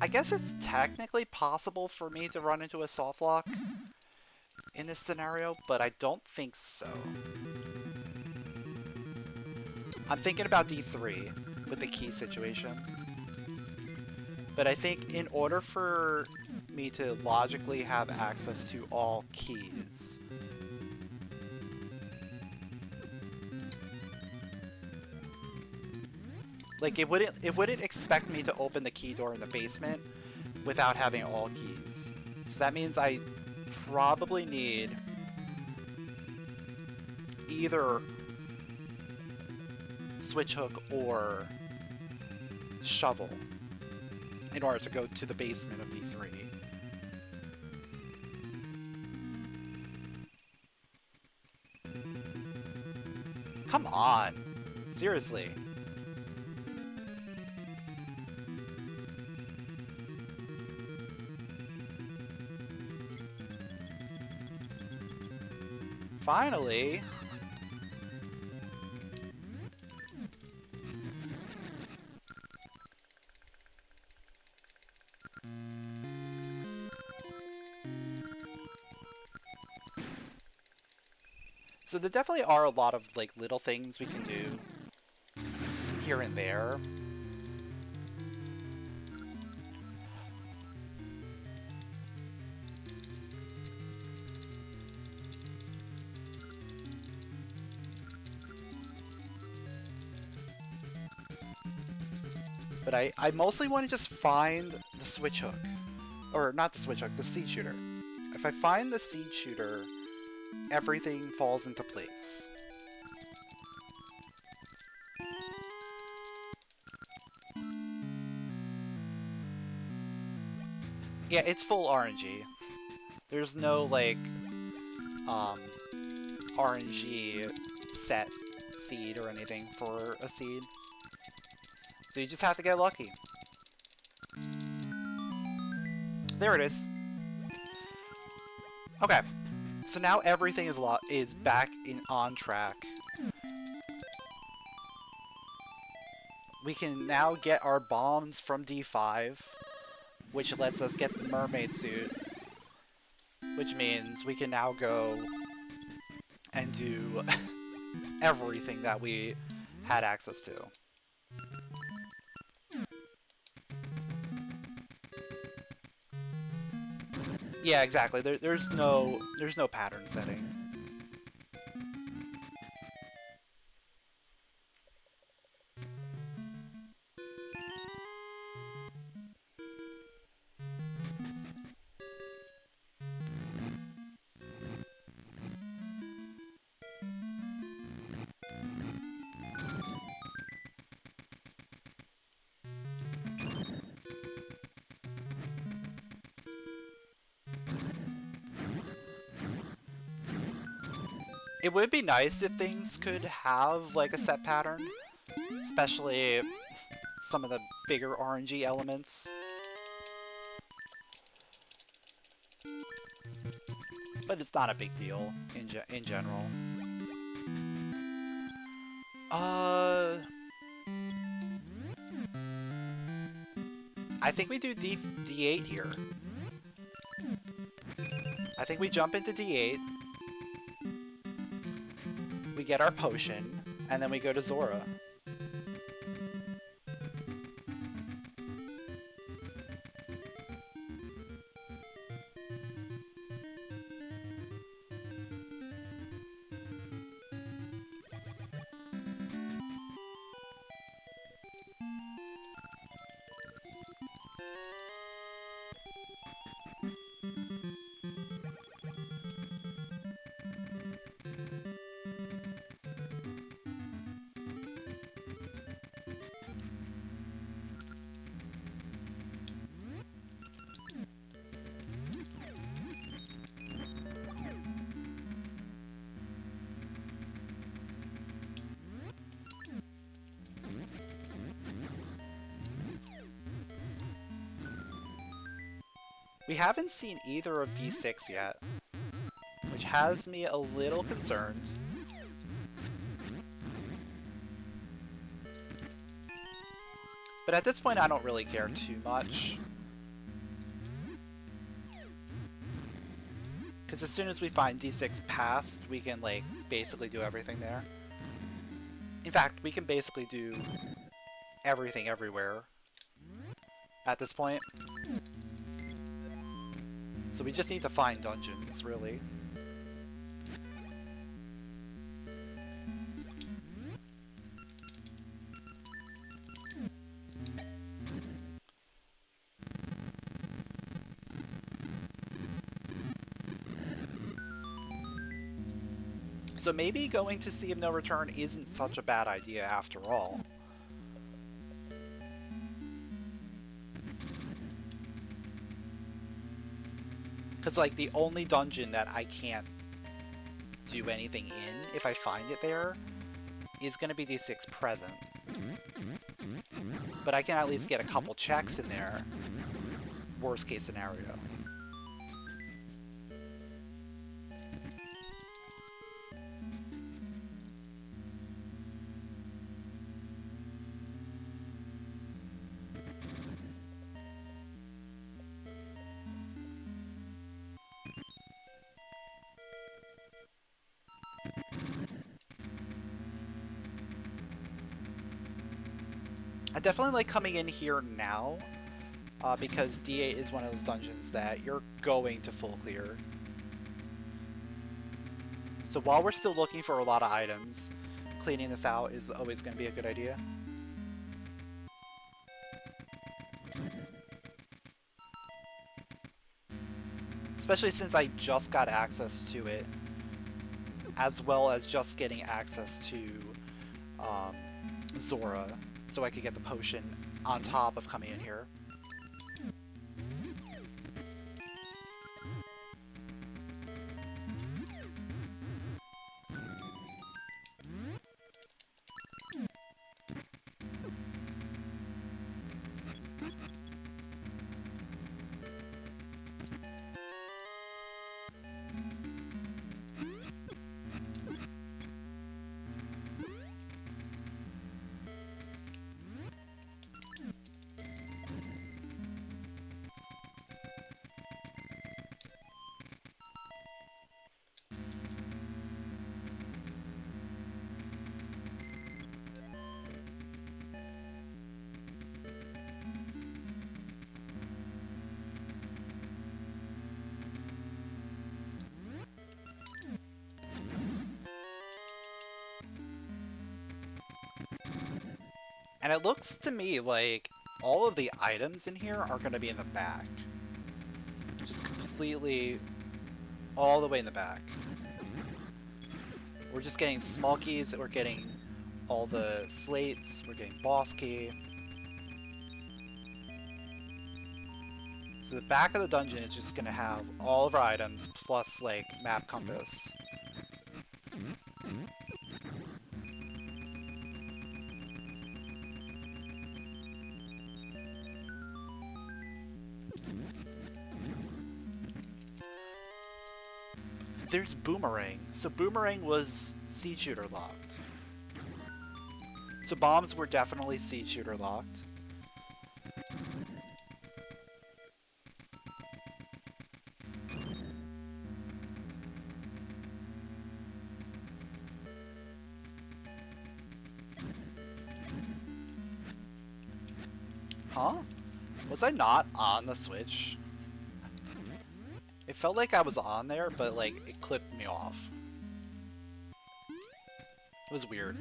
I guess it's technically possible for me to run into a soft lock in this scenario, but I don't think so. I'm thinking about D3 with the key situation. But I think in order for me to logically have access to all keys, like it wouldn't expect me to open the key door in the basement without having all keys. So that means I probably need either switch hook or shovel in order to go to the basement of D3. Come on! Seriously. Finally! So there definitely are a lot of like little things we can do here and there. But I mostly want to just find the switch hook. Or not the switch hook, the seed shooter. If I find the seed shooter, everything falls into place. Yeah, it's full RNG. There's no, like, RNG set seed or anything for a seed. So you just have to get lucky. There it is. Okay. So now everything is back on track. We can now get our bombs from D5, which lets us get the mermaid suit, which means we can now go and do everything that we had access to. Yeah, exactly. There's no pattern setting. It would be nice if things could have like a set pattern, especially some of the bigger RNG elements. But it's not a big deal in general. I think we do D8 here. I think we jump into D8. We get our potion, and then we go to Zora. We haven't seen either of D6 yet, which has me a little concerned. But at this point, I don't really care too much. Because as soon as we find D6 passed, we can, like, basically do everything there. In fact, we can basically do everything everywhere at this point. So we just need to find dungeons, really. So maybe going to Sea of No Return isn't such a bad idea after all. Because, like, the only dungeon that I can't do anything in, if I find it there, is going to be D6 present. But I can at least get a couple checks in there. Worst case scenario. I definitely like coming in here now, because D8 is one of those dungeons that you're going to full clear. So while we're still looking for a lot of items, cleaning this out is always going to be a good idea. Especially since I just got access to it, as well as just getting access to Zora, so I could get the potion on top of coming in here. And it looks to me like all of the items in here are going to be in the back. Just completely all the way in the back. We're just getting small keys, we're getting all the slates, we're getting boss key. So the back of the dungeon is just going to have all of our items plus like map compass. There's Boomerang. So Boomerang was Seed Shooter locked. So bombs were definitely Seed Shooter locked. Huh? Was I not on the Switch? It felt like I was on there, but like it clipped me off. It was weird.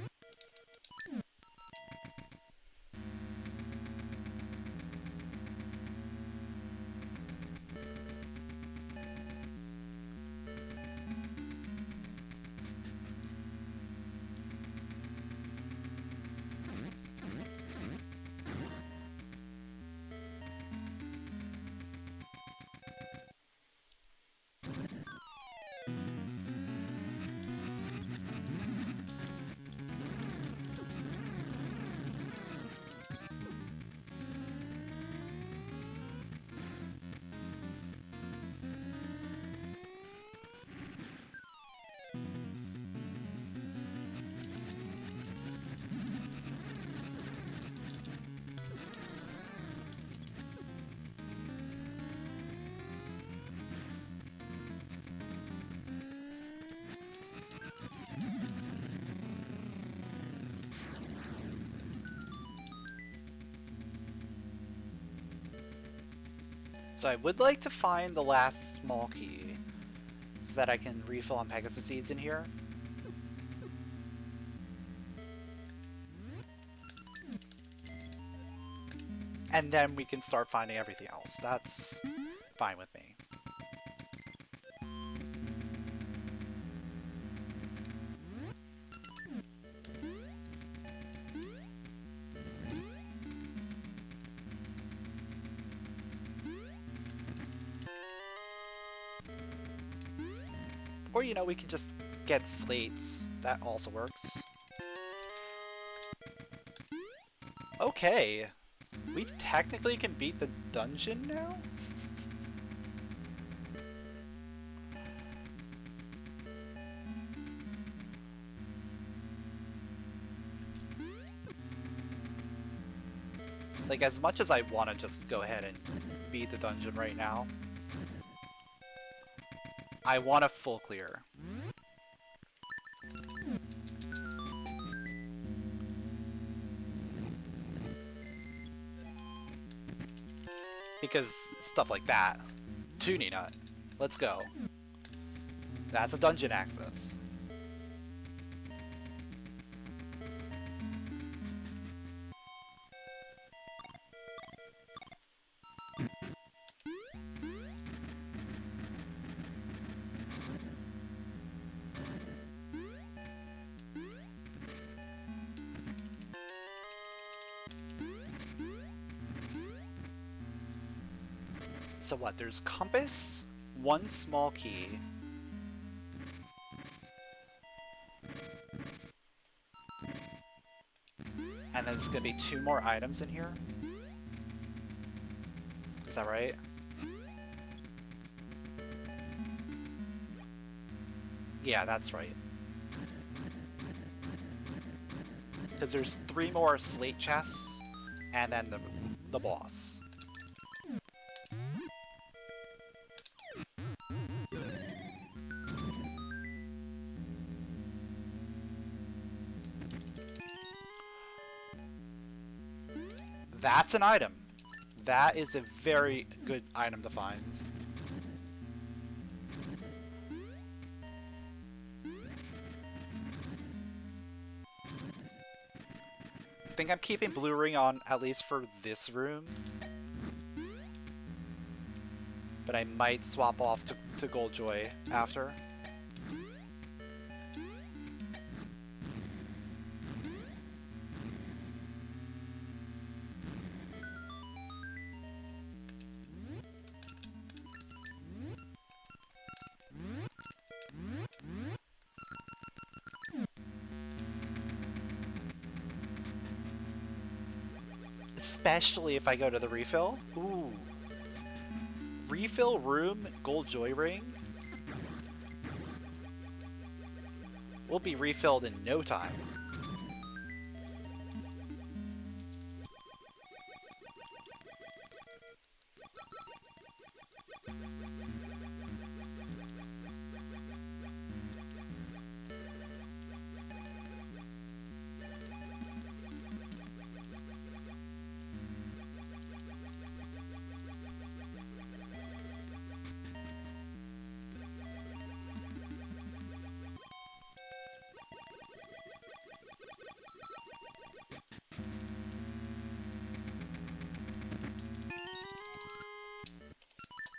So I would like to find the last small key so that I can refill on Pegasus seeds in here. And then we can start finding everything else. That's fine with me. Or, you know, we can just get slates. That also works. Okay. We technically can beat the dungeon now? Like, as much as I want to just go ahead and beat the dungeon right now, I want a full clear. Because stuff like that. Tuning Nut. Let's go. That's a dungeon access. So what, there's compass, one small key, and then there's gonna be 2 more items in here? Is that right? Yeah, that's right. Because there's 3 more slate chests, and then the boss. That's an item. That is a very good item to find. I think I'm keeping Blue Ring on at least for this room. But I might swap off to Gold Joy after. Especially if I go to the refill. Ooh. Refill room, Gold Joy Ring. Will be refilled in no time.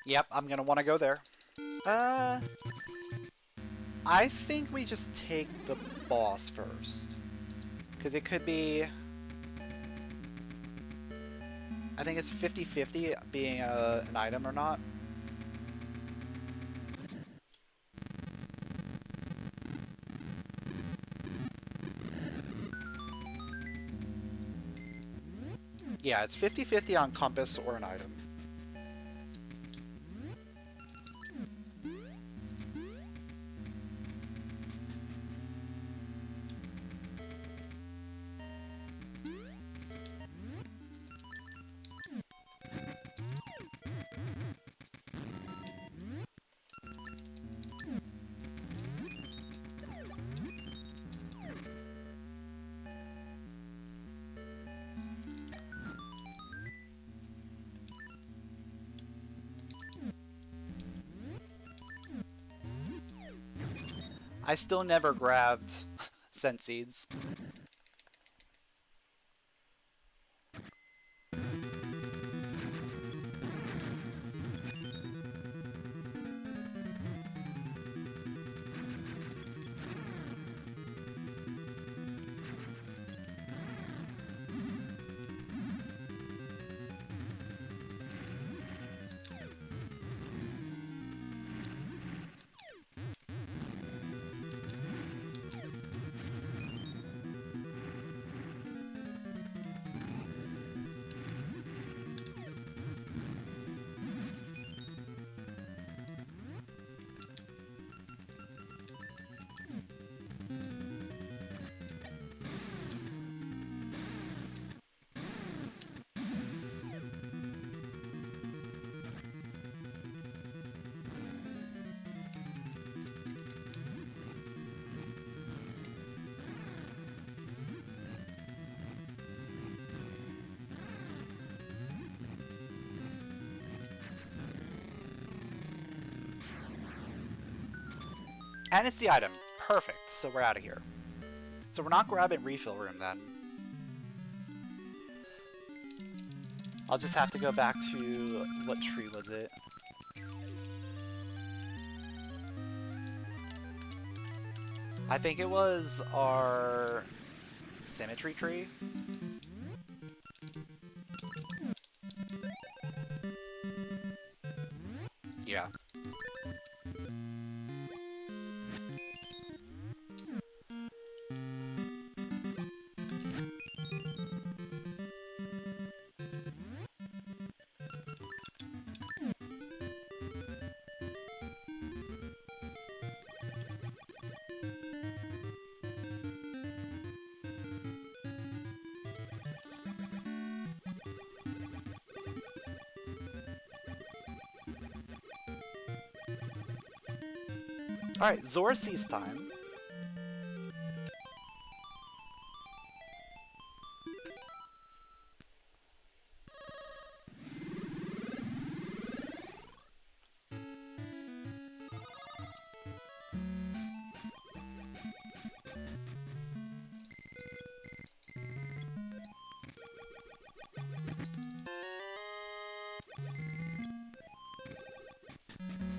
Yep, I'm gonna want to go there. I think we just take the boss first. Because it could be... I think it's 50-50 being an item or not. Yeah, it's 50-50 on compass or an item. I still never grabbed scent seeds. And it's the item. Perfect. So we're out of here. So we're not grabbing refill room then. I'll just have to go back to... what tree was it? I think it was our symmetry tree. Yeah. Alright, Zorcy's time.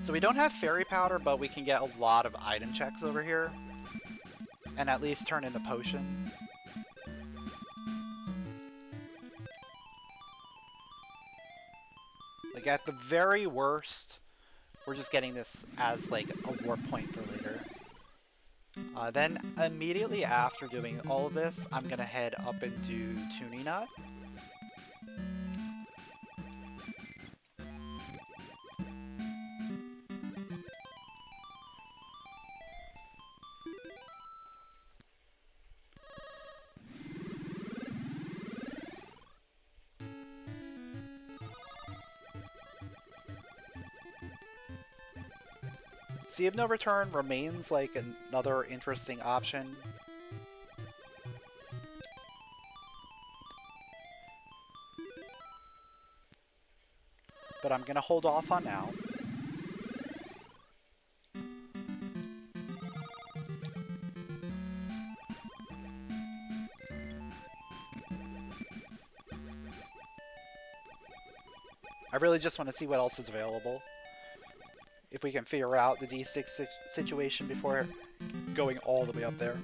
So we don't have fairy powder, but we can get a lot of item checks over here. And at least turn in the potion. Like at the very worst, we're just getting this as like a warp point for later. Then immediately after doing all of this, I'm gonna head up into Tuning Nut. Sea of No Return remains like another interesting option. But I'm gonna hold off on now. I really just want to see what else is available. If we can figure out the D6 situation before going all the way up there.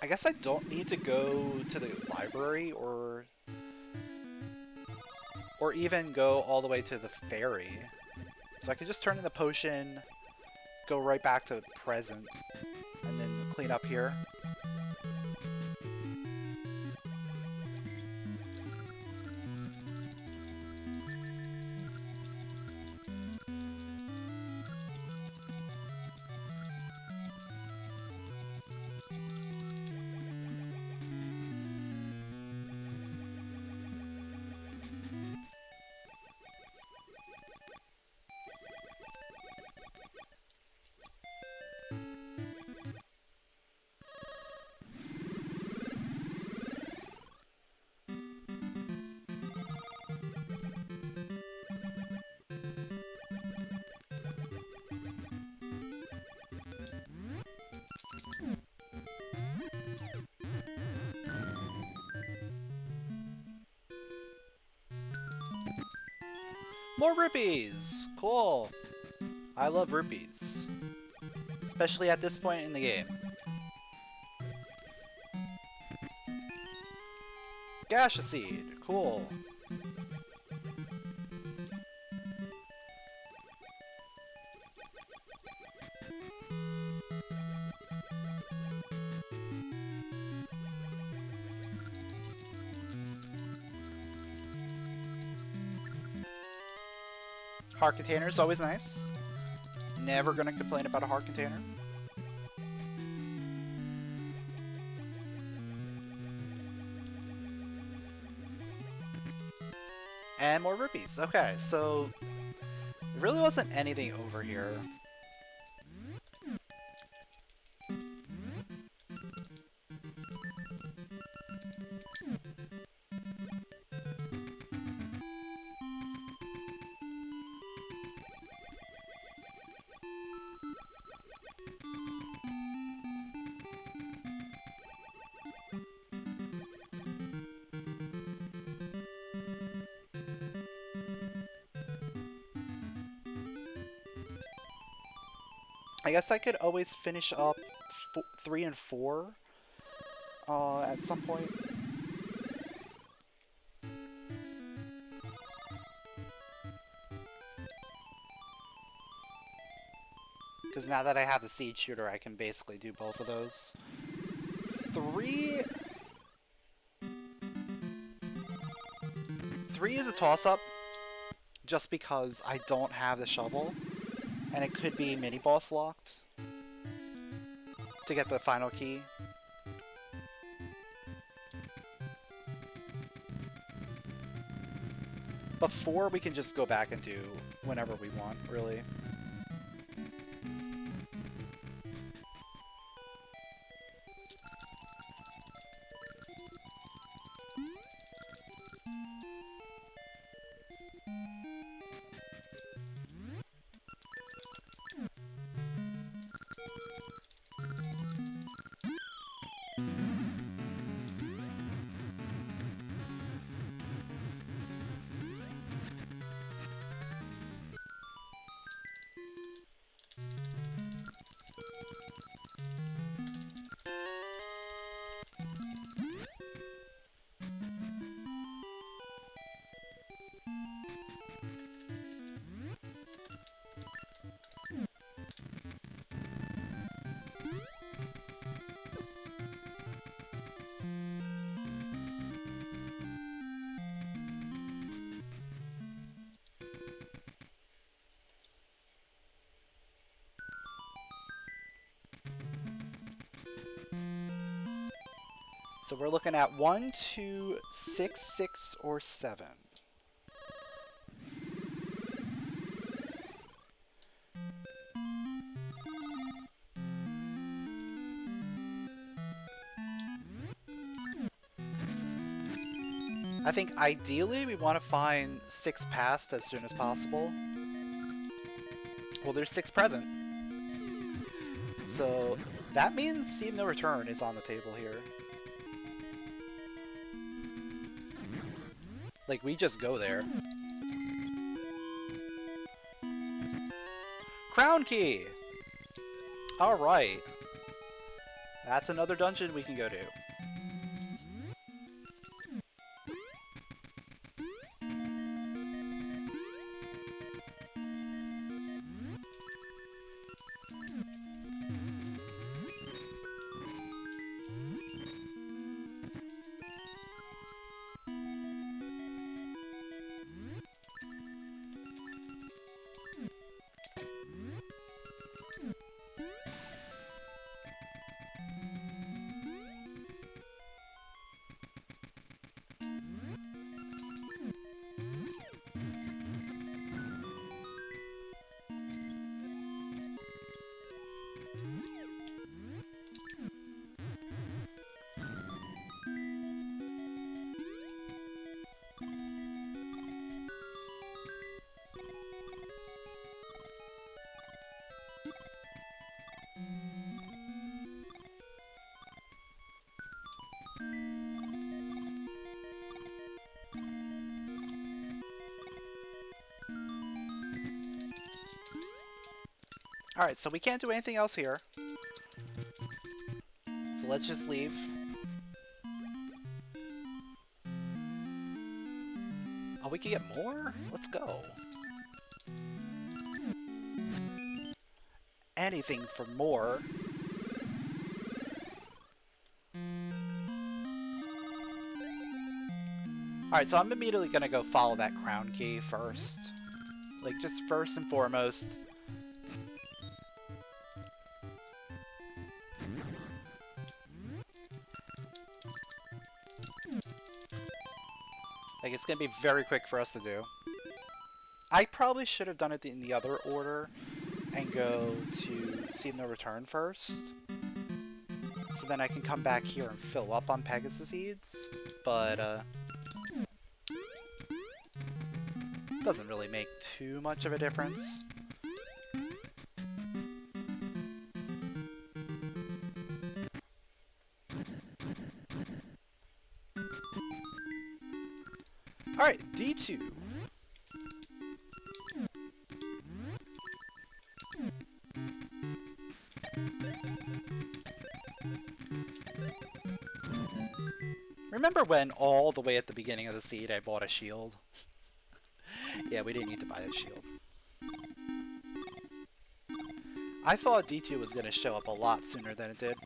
I guess I don't need to go to the library or even go all the way to the ferry. So I can just turn in the potion, go right back to present, and then clean up here. More rupees! Cool! I love rupees. Especially at this point in the game. Gasha seed! Cool. Heart container is always nice. Never gonna complain about a heart container. And more rupees. Okay, so there really wasn't anything over here. I guess I could always finish up 3 and 4 at some point. Because now that I have the seed shooter, I can basically do both of those. 3 is a toss-up, just because I don't have the shovel, and it could be mini-boss locked to get the final key. But 4 we can just go back and do whenever we want, really. So we're looking at 1, 2, 6, 6, or 7. I think ideally we want to find 6 past as soon as possible. Well, there's 6 present. So that means Seem No Return is on the table here. Like, we just go there. Crown Key! Alright. That's another dungeon we can go to. Alright, so we can't do anything else here. So let's just leave. Oh, we can get more? Let's go. Anything for more. Alright, so I'm immediately gonna go follow that crown key first. Like, just first and foremost. Like, it's gonna be very quick for us to do. I probably should have done it in the other order and go to Seem No Return first. So then I can come back here and fill up on Pegasus seeds. But, doesn't really make too much of a difference. Alright, D2. Remember when all the way at the beginning of the seed I bought a shield? Yeah, we didn't need to buy a shield. I thought D2 was going to show up a lot sooner than it did.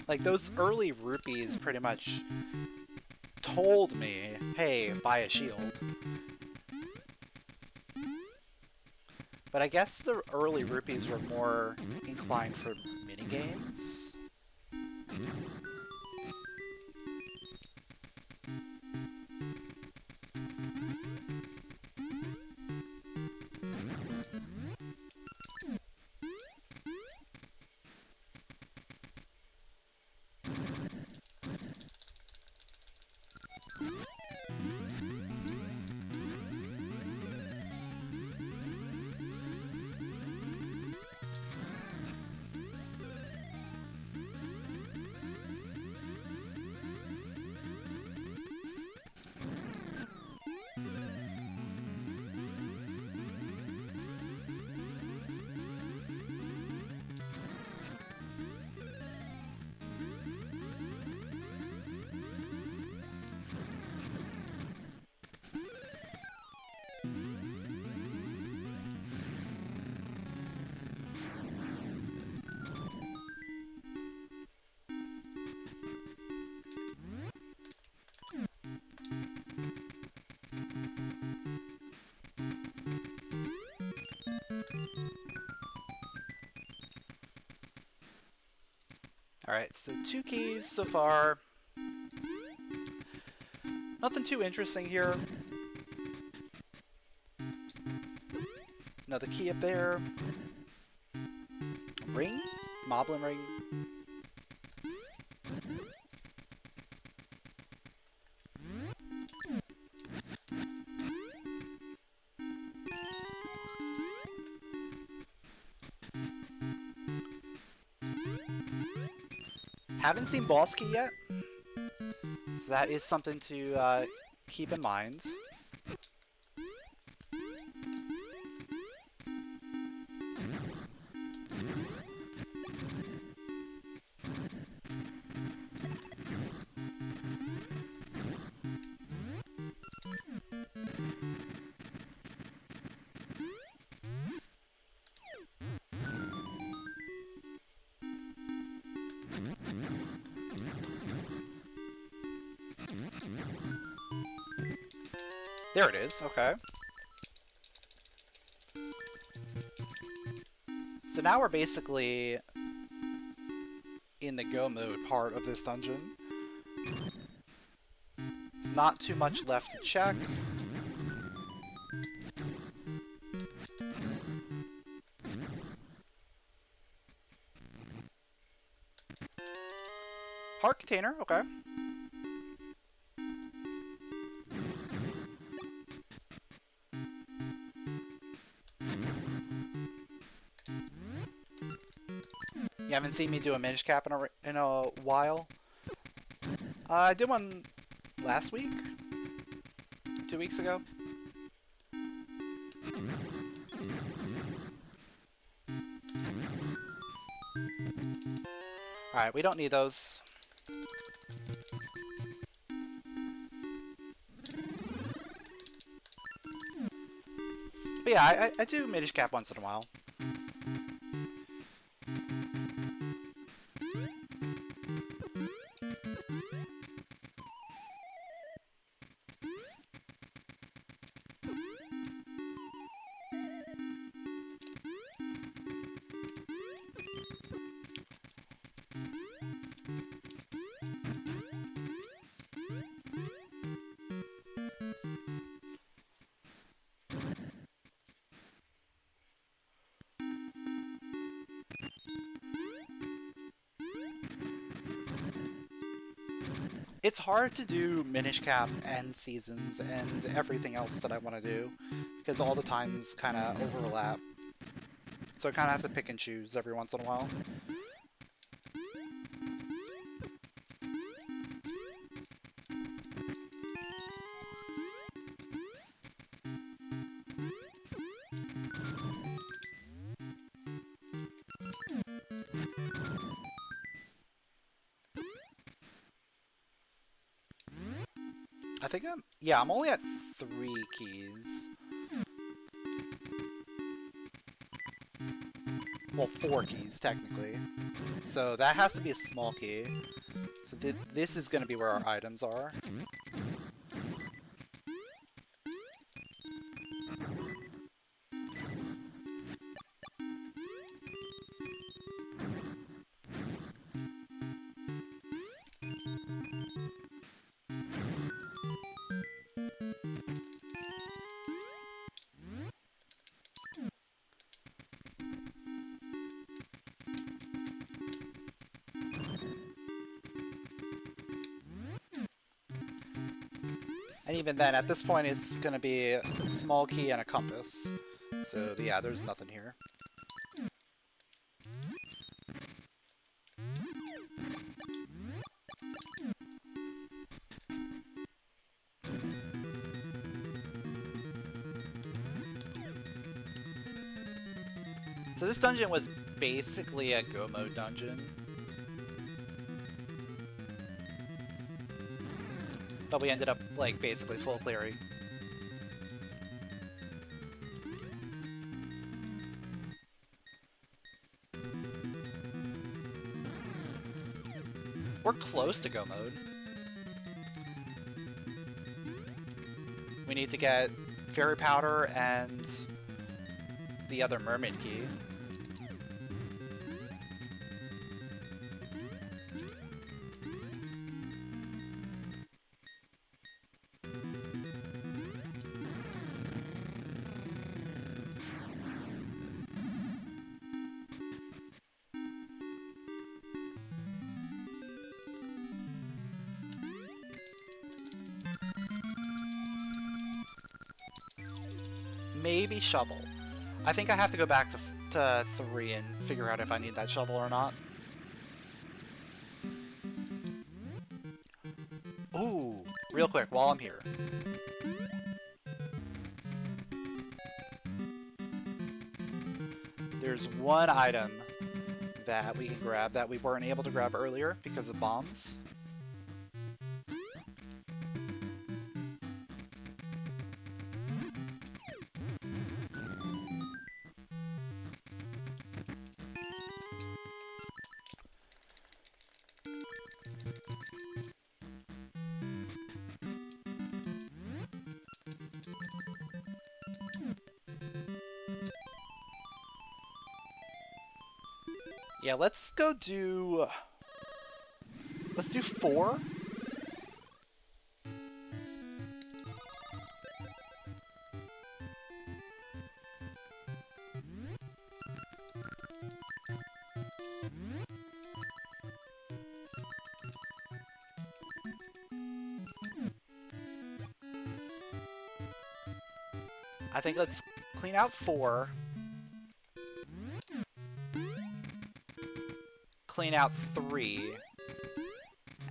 Like, those early rupees pretty much told me, hey, buy a shield. But I guess the early rupees were more inclined for minigames. Alright, so 2 keys so far. Nothing too interesting here. Another key up there. Ring? Moblin ring. Haven't seen boss key yet, so that is something to keep in mind. There it is, okay. So now we're basically in the go mode part of this dungeon. There's not too much left to check. Heart container, okay. You haven't seen me do a minish cap in a while. I did one last week? 2 weeks ago? Alright, we don't need those. But yeah, I do minish cap once in a while. It's hard to do minish cap and seasons and everything else that I want to do because all the times kind of overlap. So I kind of have to pick and choose every once in a while. I think I'm only at 3 keys. Well, 4 keys, technically. So that has to be a small key. So this is going to be where our items are. And even then, at this point, it's going to be a small key and a compass. So yeah, there's nothing here. So this dungeon was basically a go mode dungeon. But we ended up, like, basically full clearing. We're close to go mode. We need to get fairy powder and the other mermaid key. Maybe shovel. I think I have to go back to 3 and figure out if I need that shovel or not. Ooh, real quick, while I'm here. There's one item that we can grab that we weren't able to grab earlier because of bombs. Yeah, let's do 4. I think let's clean out 4. Clean out 3.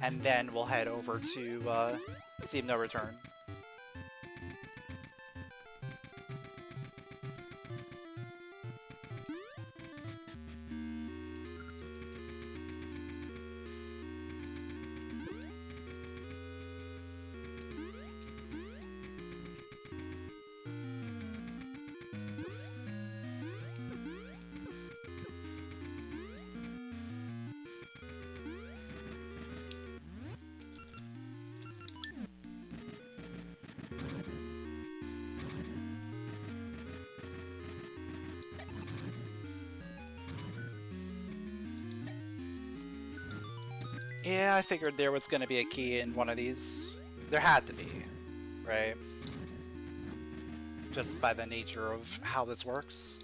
And then we'll head over to Sea of No Return. Yeah, I figured there was going to be a key in one of these. There had to be, right? Just by the nature of how this works.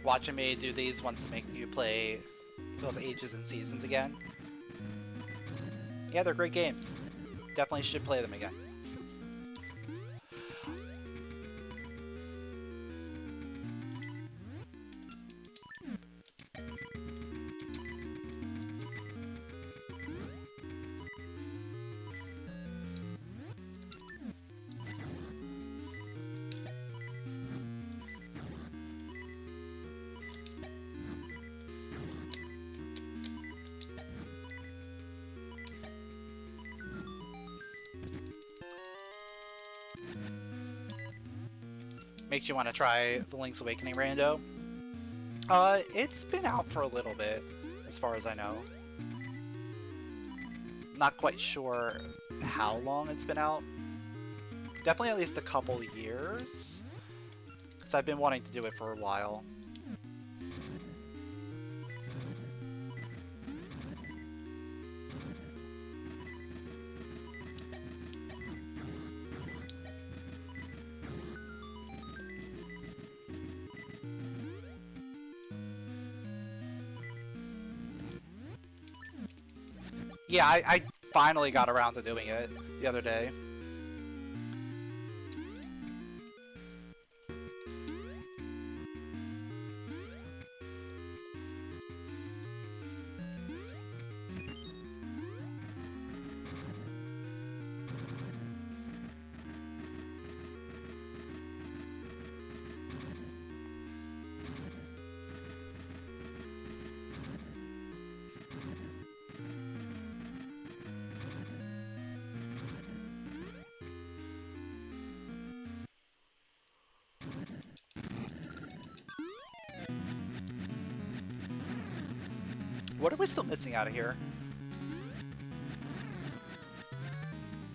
watching me do these wants to make you play both Ages and Seasons again. Yeah, they're great games. Definitely should play them again. Makes you want to try the Link's Awakening rando. It's been out for a little bit, as far as I know. Not quite sure how long it's been out. Definitely at least a couple years, because I've been wanting to do it for a while. Yeah, I finally got around to doing it the other day. What are we still missing out of here?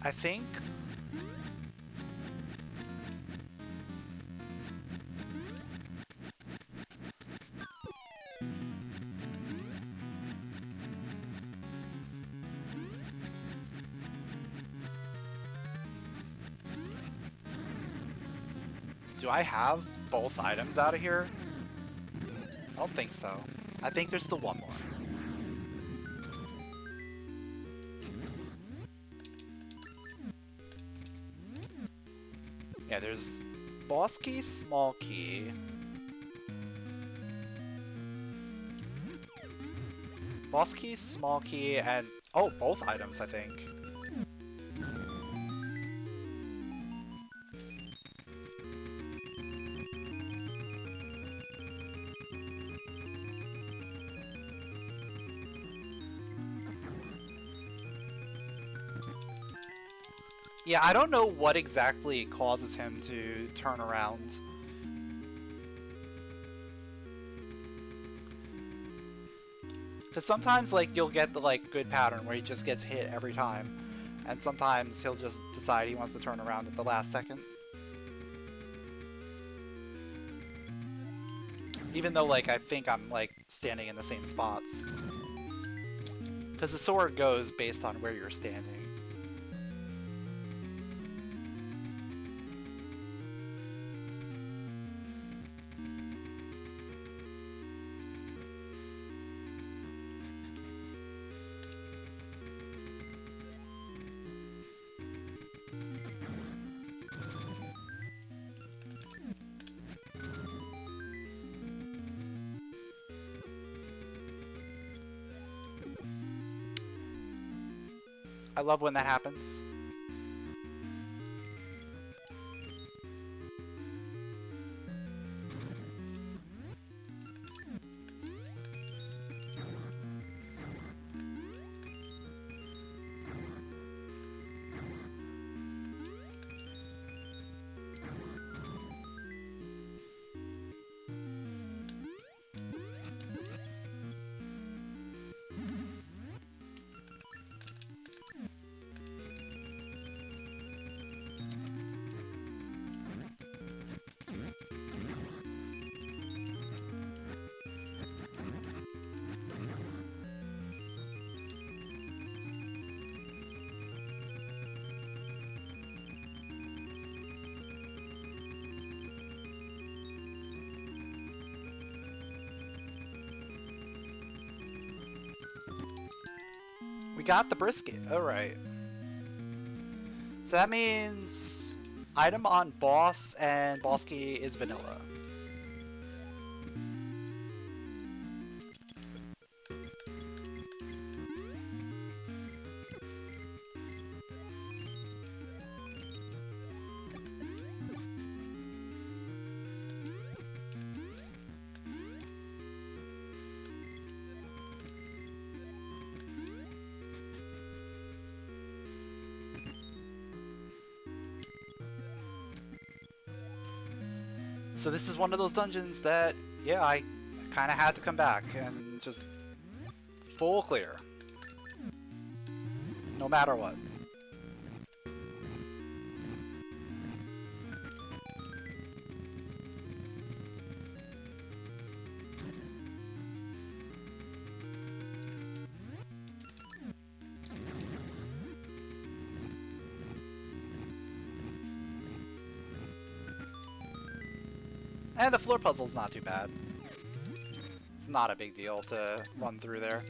I think... Do I have both items out of here? I don't think so. I think there's still one more. Yeah, there's boss key, small key. Boss key, small key, and... Oh, both items, I think. Yeah, I don't know what exactly causes him to turn around. Because sometimes, like, you'll get the, like, good pattern where he just gets hit every time. And sometimes he'll just decide he wants to turn around at the last second. Even though, like, I think I'm, like, standing in the same spots. Because the sword goes based on where you're standing. I love when that happens. got the brisket. Alright. So that means item on boss and boss key is vanilla. So this is one of those dungeons that, yeah, I kind of had to come back and just full clear. No matter what. And the floor puzzle's not too bad. It's not a big deal to run through there.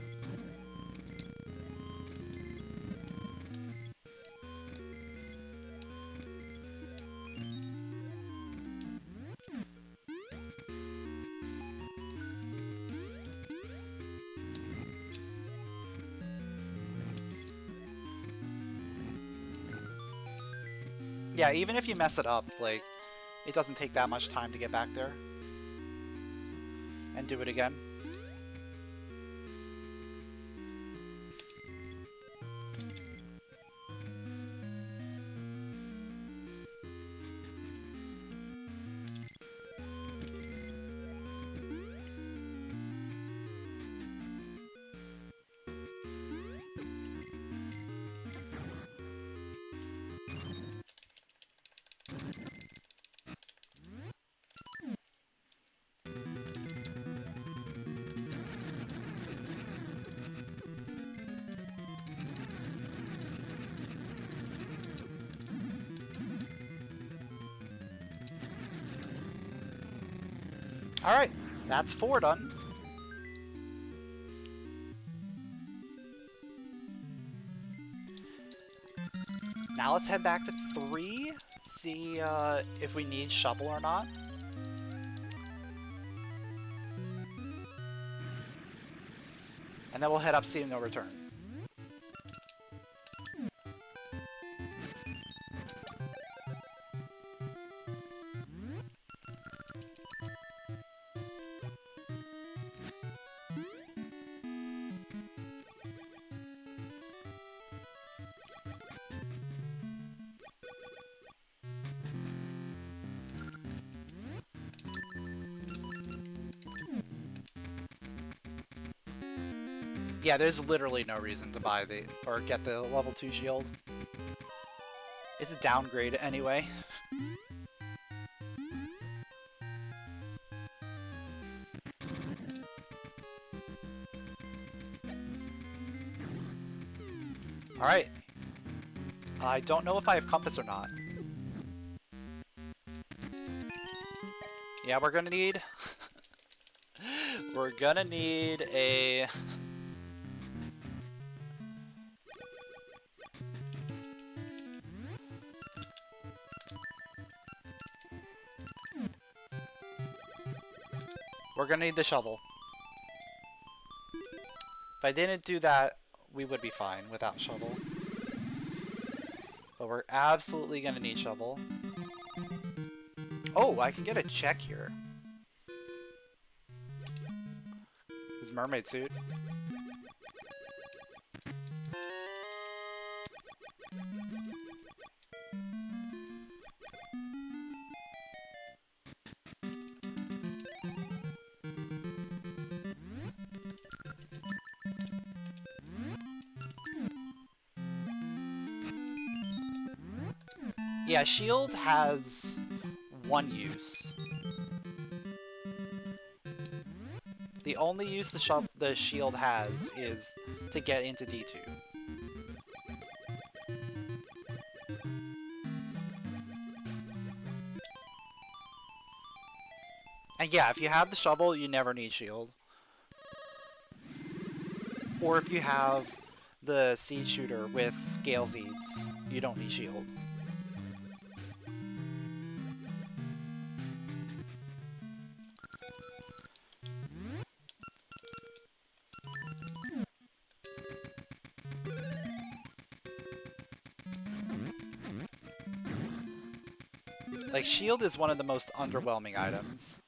Yeah, even if you mess it up, like, it doesn't take that much time to get back there and do it again. Alright, that's 4 done. Now let's head back to 3, see if we need shovel or not. And then we'll head up Sea of No Return. Yeah, there's literally no reason to buy the, or get the level 2 shield. It's a downgrade anyway. Alright. I don't know if I have compass or not. Yeah, we're gonna need... we're gonna need a... We're gonna need the shovel. If I didn't do that, we would be fine without shovel. But we're absolutely gonna need shovel. Oh, I can get a check here. His mermaid suit. Yeah, shield has one use. The only use the shield has is to get into D2. And yeah, if you have the shovel, you never need shield. Or if you have the seed shooter with Gale Seeds. You don't need shield. Like, shield is one of the most underwhelming items.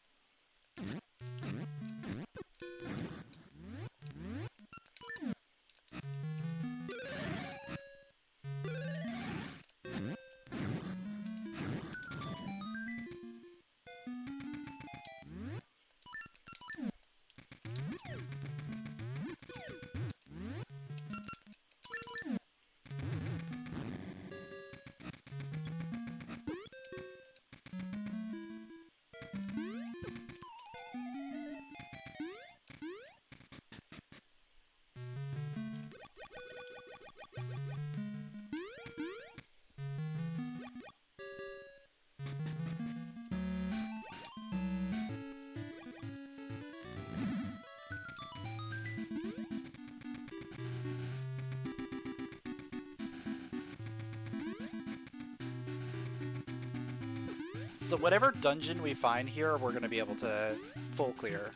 So whatever dungeon we find here, we're going to be able to full clear.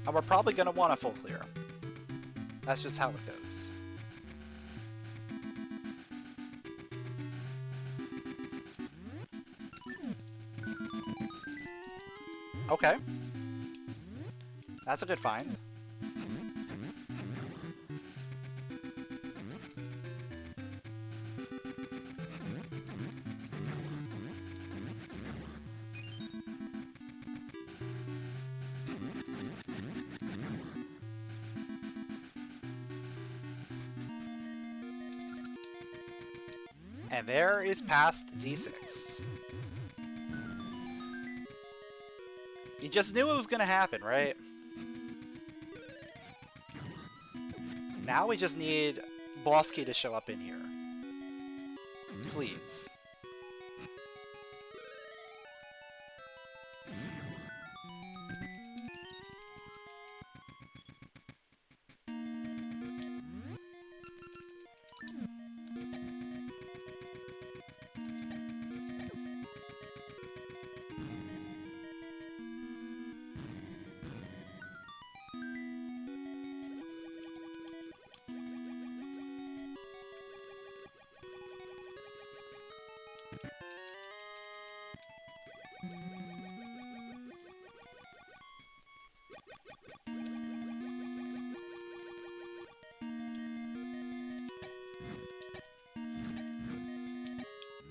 And we're probably going to want a full clear. That's just how it goes. Okay. That's a good find. And there is past D6. You just knew it was gonna happen, right? Now we just need Boss Key to show up in here. Please.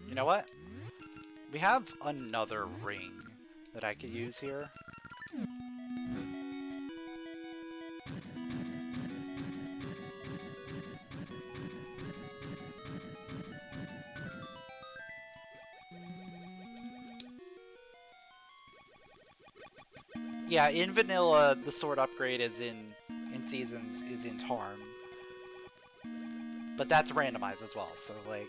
You know what? We have another ring that I could use here. Yeah, in vanilla, the sword upgrade is in seasons is in Tarn. But that's randomized as well, so like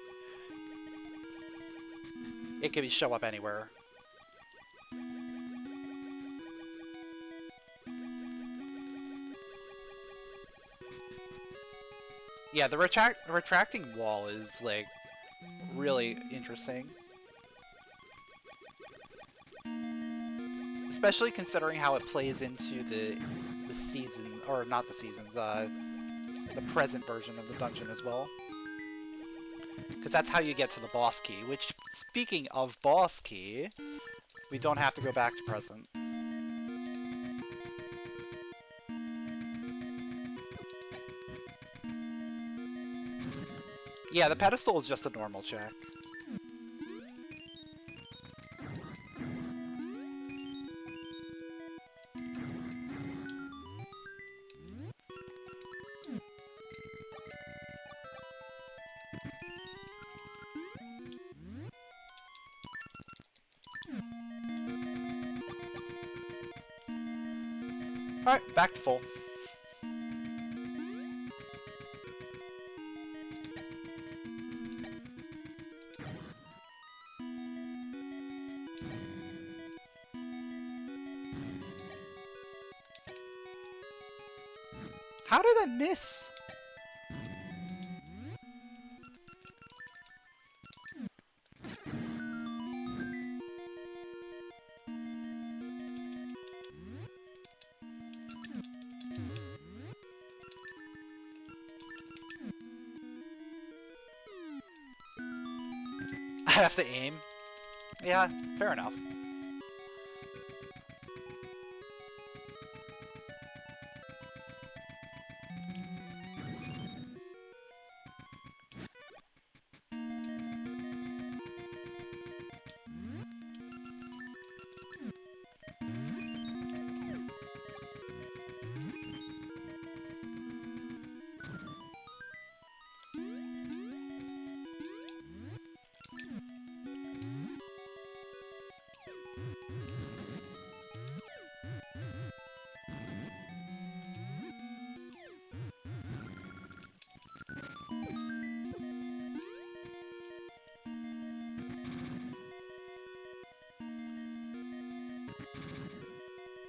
it could show up anywhere. Yeah, the retracting wall is like really interesting. Especially considering how it plays into the season, or not the seasons, the present version of the dungeon as well. Because that's how you get to the boss key, which, speaking of boss key, we don't have to go back to present. Yeah, the pedestal is just a normal check. Alright, back to full. How did I miss? I have to aim. Yeah, fair enough.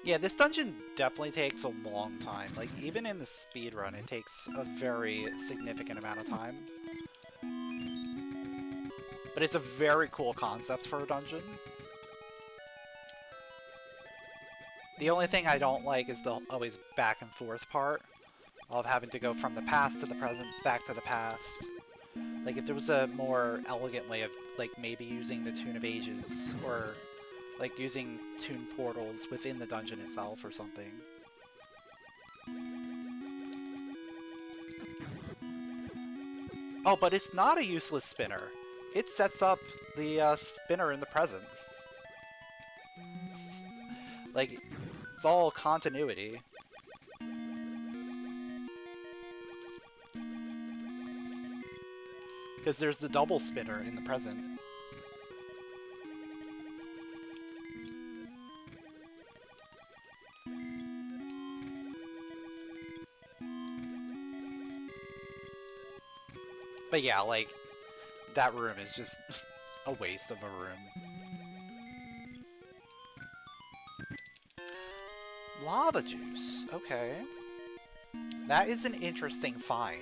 Yeah, this dungeon definitely takes a long time. Like, even in the speedrun, it takes a very significant amount of time. But it's a very cool concept for a dungeon. The only thing I don't like is the always back and forth part of having to go from the past to the present, back to the past. Like, if there was a more elegant way of, like, maybe using the Tune of Ages, or like using tune portals within the dungeon itself or something. Oh, but it's not a useless spinner. It sets up the spinner in the present. Like, it's all continuity. Because there's the double spinner in the present. But yeah, like, that room is just a waste of a room. Lava juice, okay. That is an interesting find.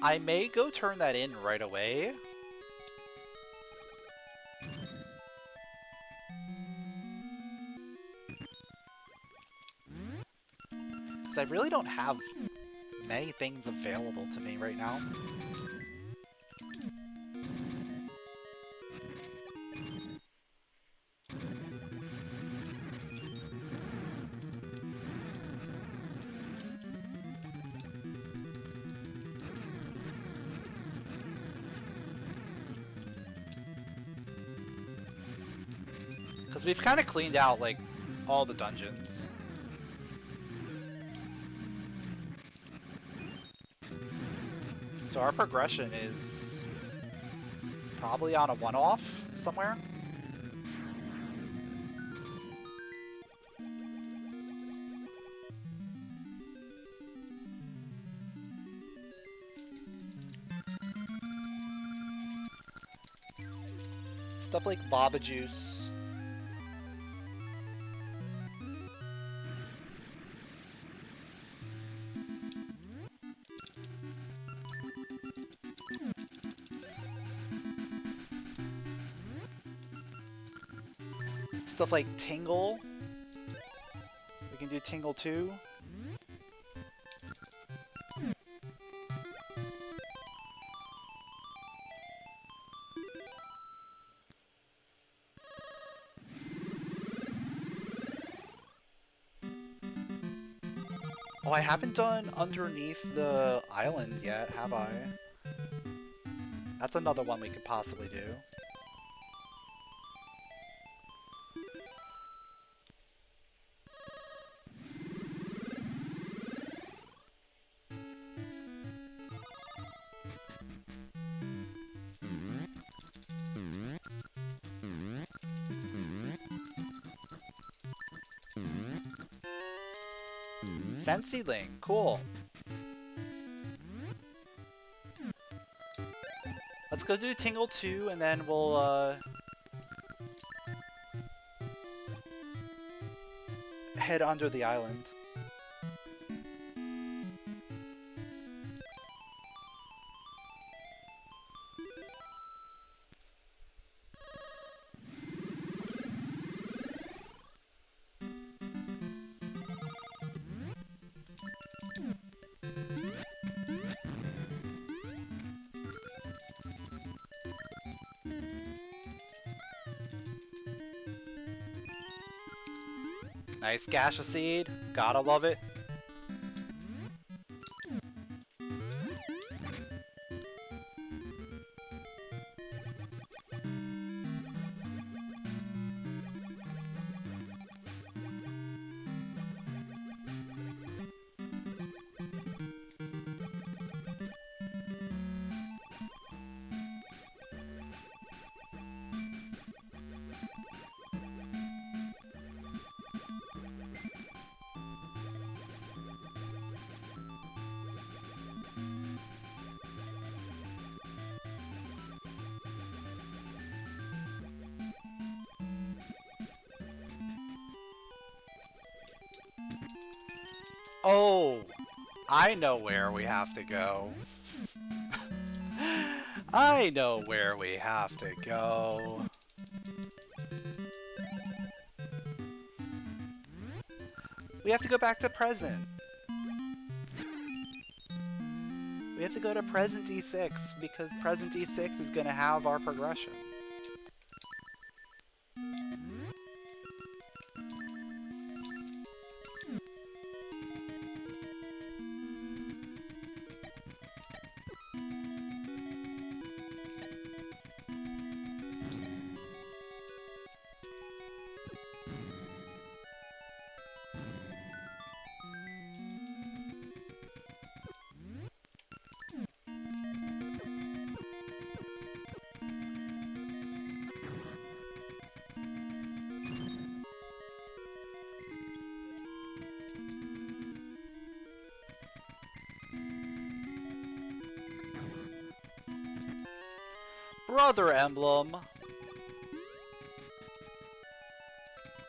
I may go turn that in right away. I really don't have many things available to me right now. Because we've kind of cleaned out, like, all the dungeons. So our progression is probably on a one-off somewhere. Stuff like lava juice. Stuff like Tingle. We can do Tingle 2. Oh, I haven't done underneath the island yet, have I? That's another one we could possibly do. Sensi Link, cool. go do Tingle 2, and then we'll, head under the island. Nice gasha seed. Gotta love it. Oh, I know where we have to go. I know where we have to go. We have to go back to present. We have to go to present D6 because present D6 is going to have our progression. Brother emblem.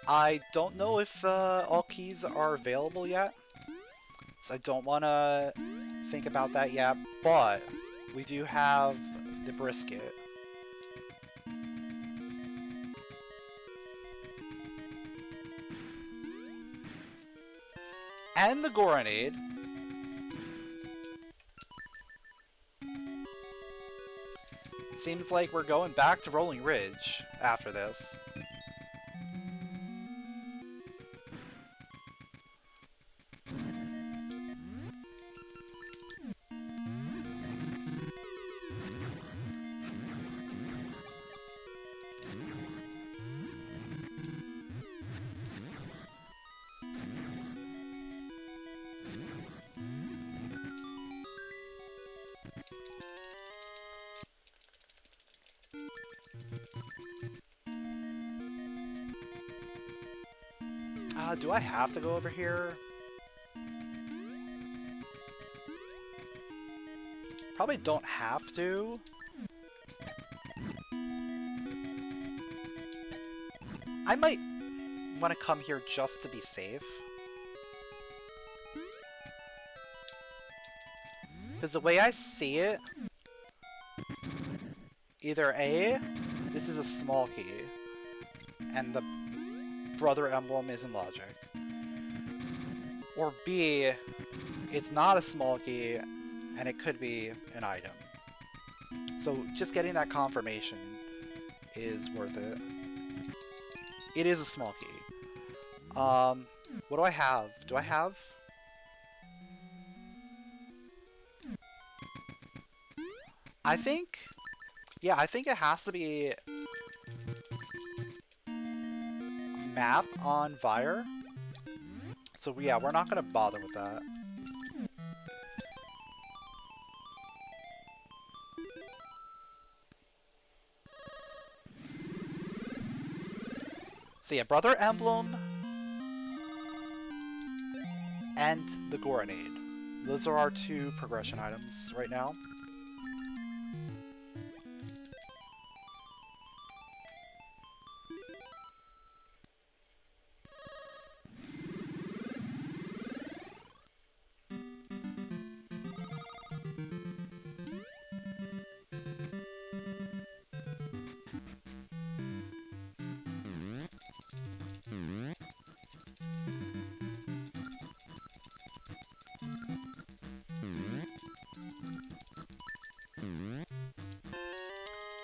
I don't know if all keys are available yet, so I don't want to think about that yet, but we do have the brisket. And the Goronade. Seems like we're going back to Rolling Ridge after this. Do I have to go over here? Probably don't have to. I might want to come here just to be safe. Because the way I see it, either A, this is a small key, and the brother emblem is in logic. Or B, it's not a small key, and it could be an item. So just getting that confirmation is worth it. It is a small key. What do I have? Do I have? I think... Yeah, I think it has to be... map on Vire. So yeah, we're not gonna bother with that. So yeah, Brother Emblem and the Goronade. Those are our two progression items right now.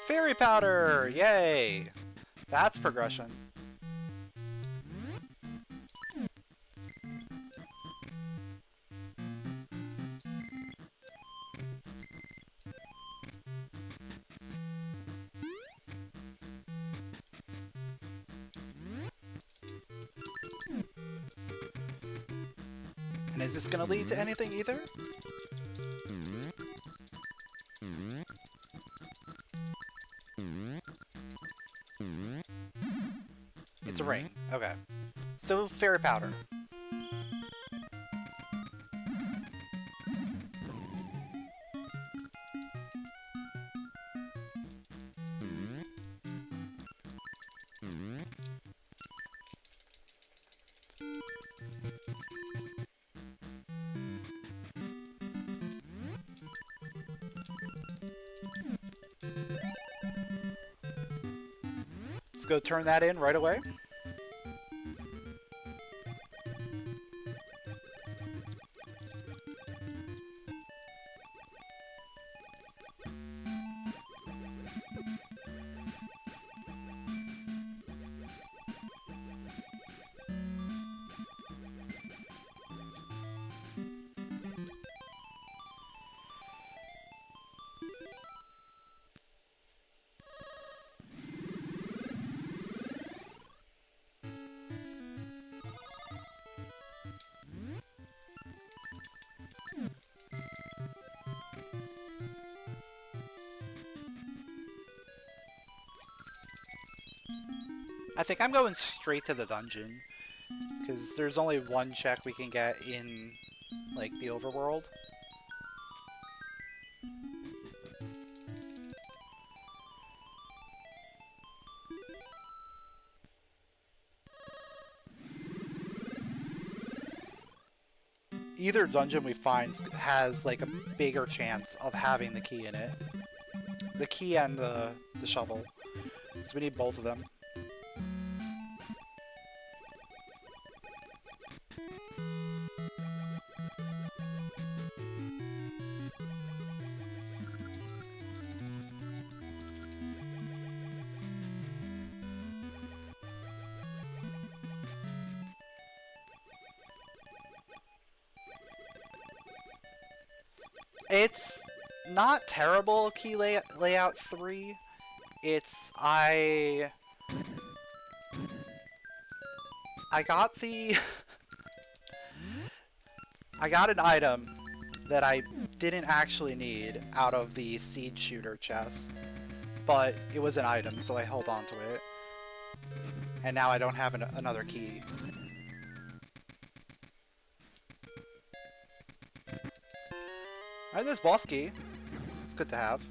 Fairy powder! Yay! That's progression. And is this gonna lead to anything either? It's a ring. Okay. So, fairy powder. Let's go turn that in right away. I think I'm going straight to the dungeon, because there's only one check we can get in, like, the overworld. Either dungeon we find has, like, a bigger chance of having the key in it. The key and the shovel. So we need both of them. It's not terrible, key layout 3. It's I got the I got an item that I didn't actually need out of the seed shooter chest, but it was an item, so I held on to it. And now I don't have another key. Alright, there's boss key. It's good to have.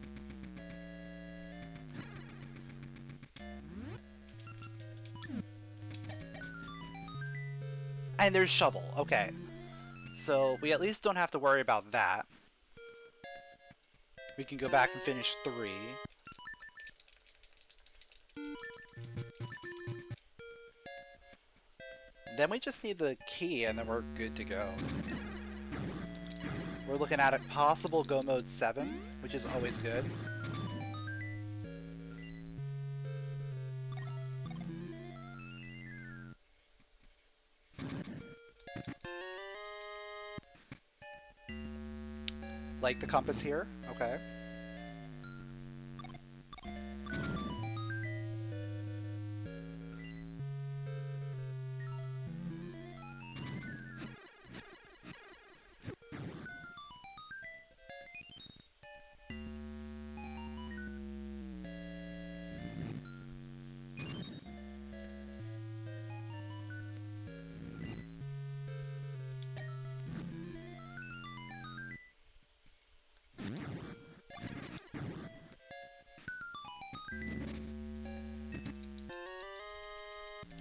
And there's shovel. Okay. So we at least don't have to worry about that. We can go back and finish 3. Then we just need the key and then we're good to go. We're looking at a possible go mode 7, which is always good. Like the compass here? Okay.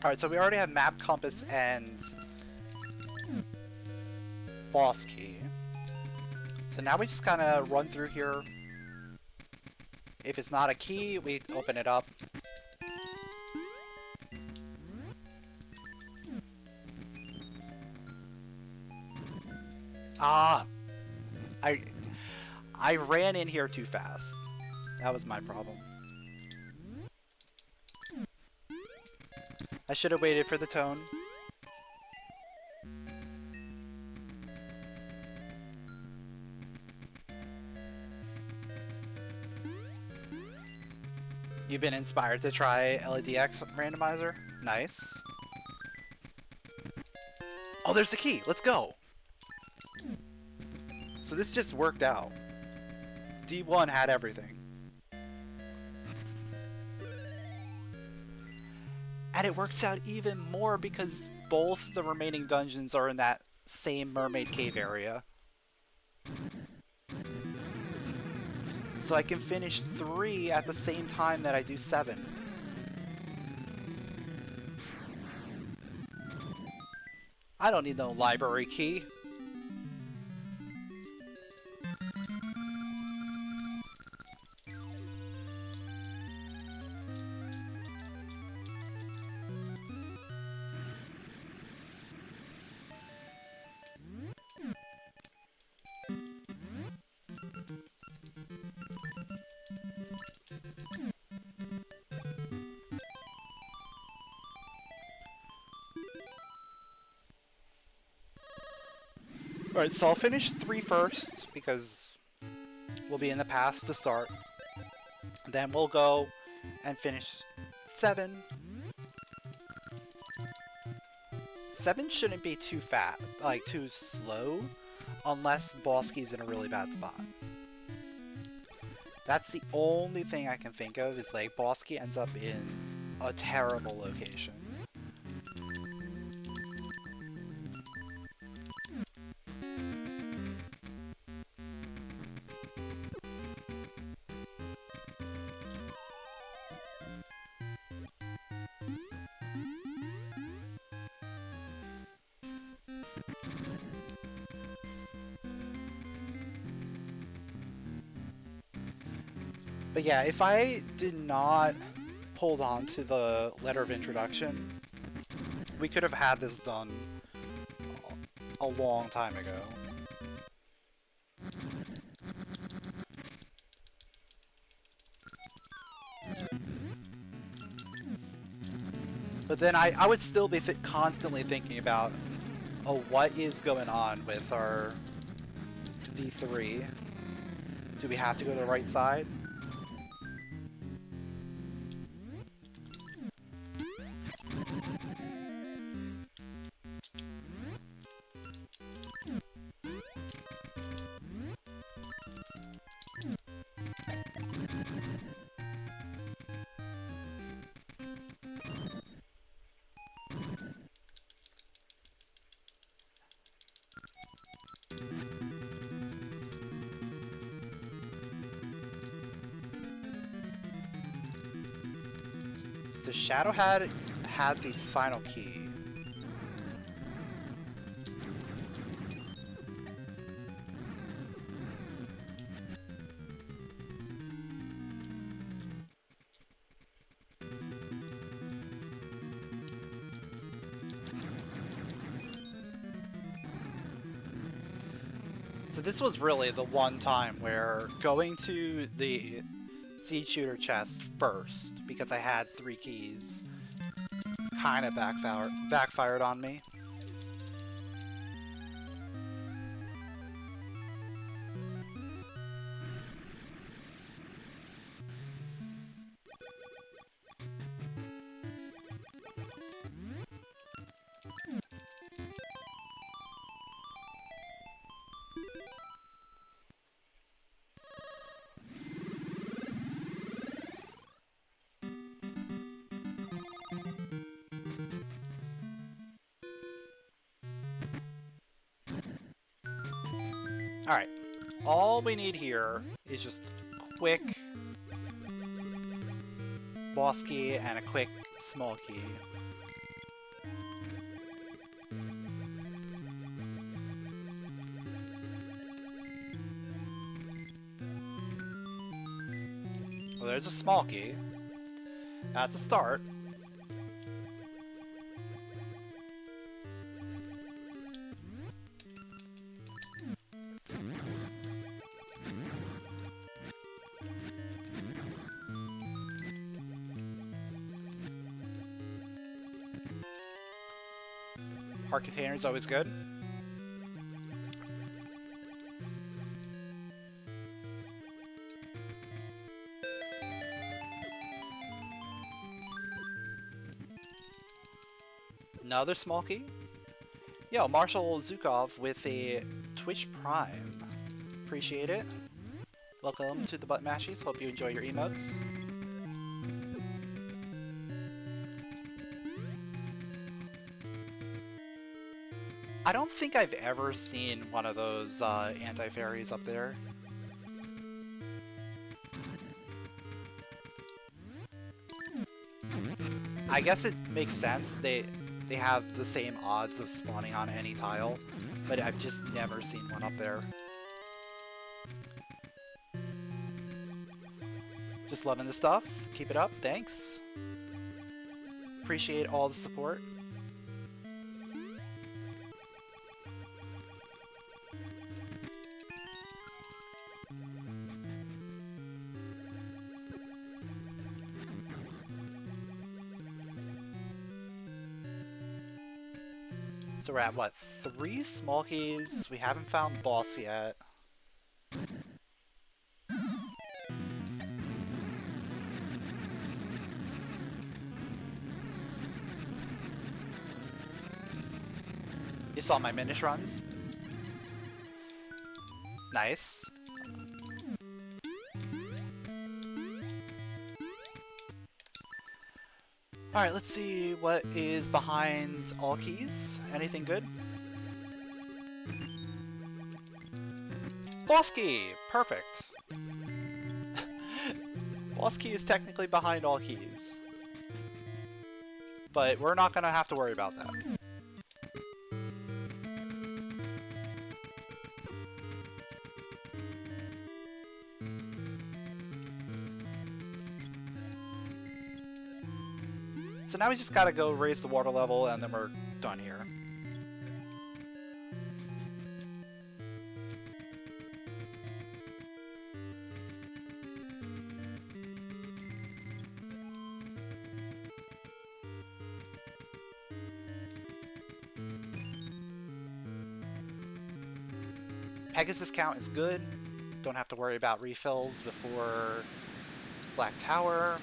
Alright, so we already have map, compass, and boss key. So now we just kind of run through here. If it's not a key, we open it up. Ah! I ran in here too fast. That was my problem. I should have waited for the tone. You've been inspired to try LEDX randomizer? Nice. Oh, there's the key! Let's go! So this just worked out. D1 had everything. And it works out even more because both the remaining dungeons are in that same mermaid cave area. So I can finish 3 at the same time that I do 7. I don't need no library key. Alright, so I'll finish 3 first, because we'll be in the past to start. Then we'll go and finish 7. 7 shouldn't be too too slow, unless Bosky's in a really bad spot. That's the only thing I can think of, is like Bosky ends up in a terrible location. But yeah, if I did not hold on to the letter of introduction, we could have had this done a long time ago. But then I would still be constantly thinking about, oh, what is going on with our D3? Do we have to go to the right side? So Shadow had the final key. So this was really the one time where going to the seed shooter chest first, because I had 3 keys, kind of backfired on me. Alright, all we need here is just a quick boss key and a quick small key. Well, there's a small key. That's a start. Heart container is always good. Another small key. Yo, Marshall Zukov with a Twitch Prime. Appreciate it. Welcome to the Butt Mashies. Hope you enjoy your emotes. I don't think I've ever seen one of those anti-fairies up there. I guess it makes sense. They have the same odds of spawning on any tile, but I've just never seen one up there. Just loving the stuff. Keep it up. Thanks. Appreciate all the support. So we're at, what, 3 small keys? We haven't found boss yet. You saw my minish runs? Nice. Alright, let's see what is behind all keys. Anything good? Boss key! Perfect. Boss key is technically behind all keys. But we're not gonna have to worry about that. So now we just gotta go raise the water level and then we're done here. Pegasus count is good. Don't have to worry about refills before Black Tower.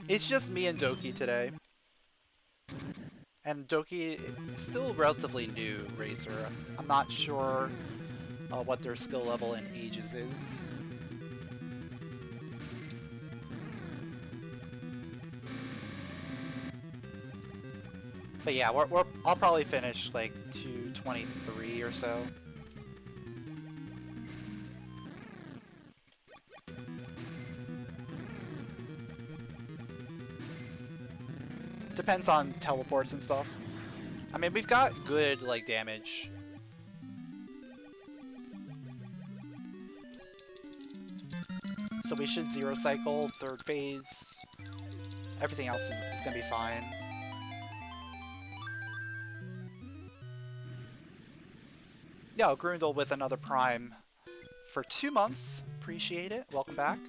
It's just me and Doki today. And Doki is still a relatively new racer. I'm not sure what their skill level in Ages is. But yeah, I'll probably finish like 223 or so. Depends on teleports and stuff. I mean, we've got good, like, damage. So we should zero cycle, 3rd phase. Everything else is gonna be fine. Yo, Grundle with another Prime for 2 months. Appreciate it. Welcome back.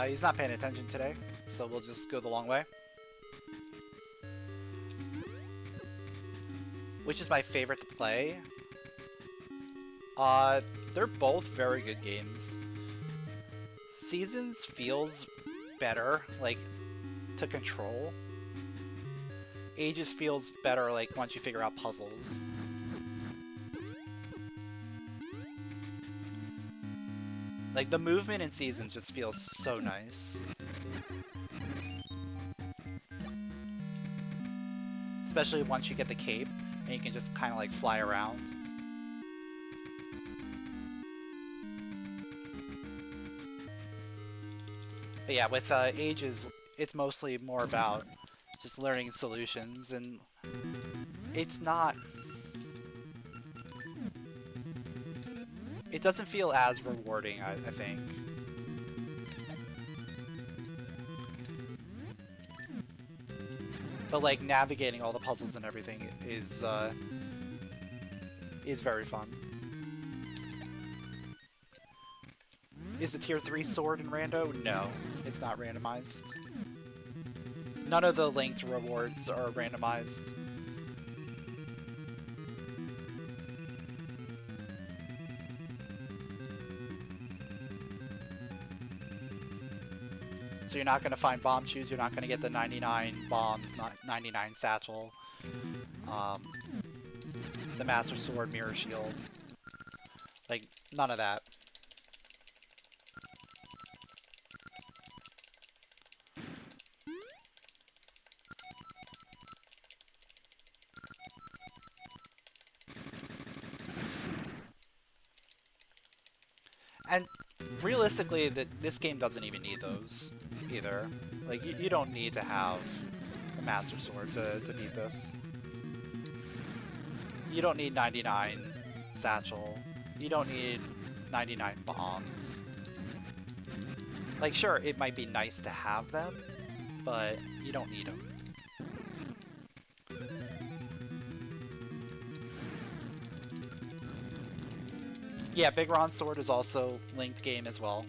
He's not paying attention today, so we'll just go the long way. Which is my favorite to play. They're both very good games. Seasons feels better, like, to control. Ages feels better, like, once you figure out puzzles. Like, the movement in Seasons just feels so nice. Especially once you get the cape, and you can just kind of, like, fly around. But yeah, with Ages, it's mostly more about just learning solutions, and it's not... It doesn't feel as rewarding, I think. But like navigating all the puzzles and everything is very fun. Is the tier 3 sword in Rando? No, it's not randomized. None of the linked rewards are randomized. So you're not going to find bomb shoes, you're not going to get the 99 bombs, 99 satchel, the Master Sword Mirror Shield. Like, none of that. And realistically, this game doesn't even need those either. Like, you don't need to have a Master Sword to beat this. You don't need 99 satchel. You don't need 99 bombs. Like, sure, it might be nice to have them, but you don't need them. Yeah, Big Ron's sword is also linked game as well.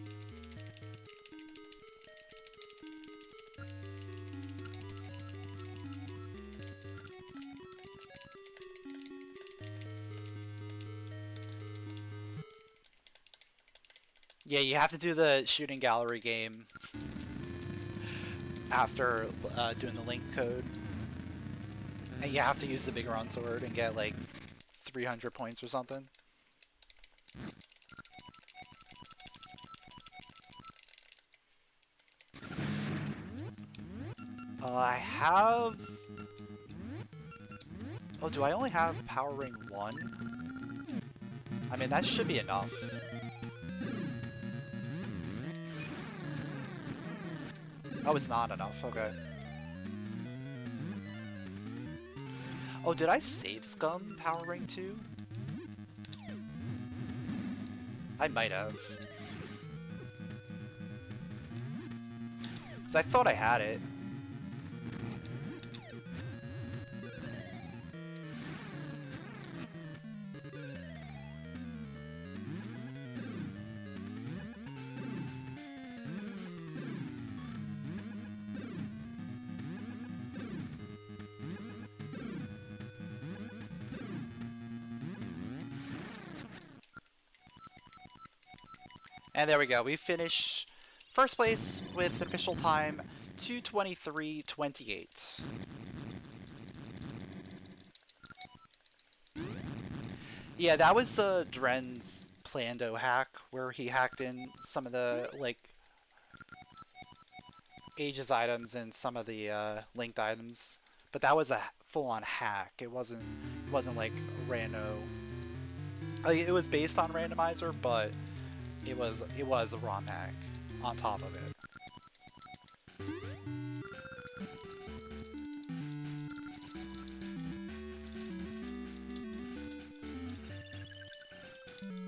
Yeah, you have to do the shooting gallery game after doing the linked code. And you have to use the Big Ron sword and get like 300 points or something. I have... Oh, do I only have Power Ring 1? I mean, that should be enough. Oh, it's not enough, okay. Oh, did I save scum Power Ring 2? I might have. 'Cause I thought I had it. And there we go, we finish first place with official time 2:23:28. Yeah, that was Dren's Plando hack, where he hacked in some of the, like, Aegis items and some of the linked items. But that was a full-on hack. It wasn't like rando. Like, it was based on Randomizer, but it was a ROM hack on top of it.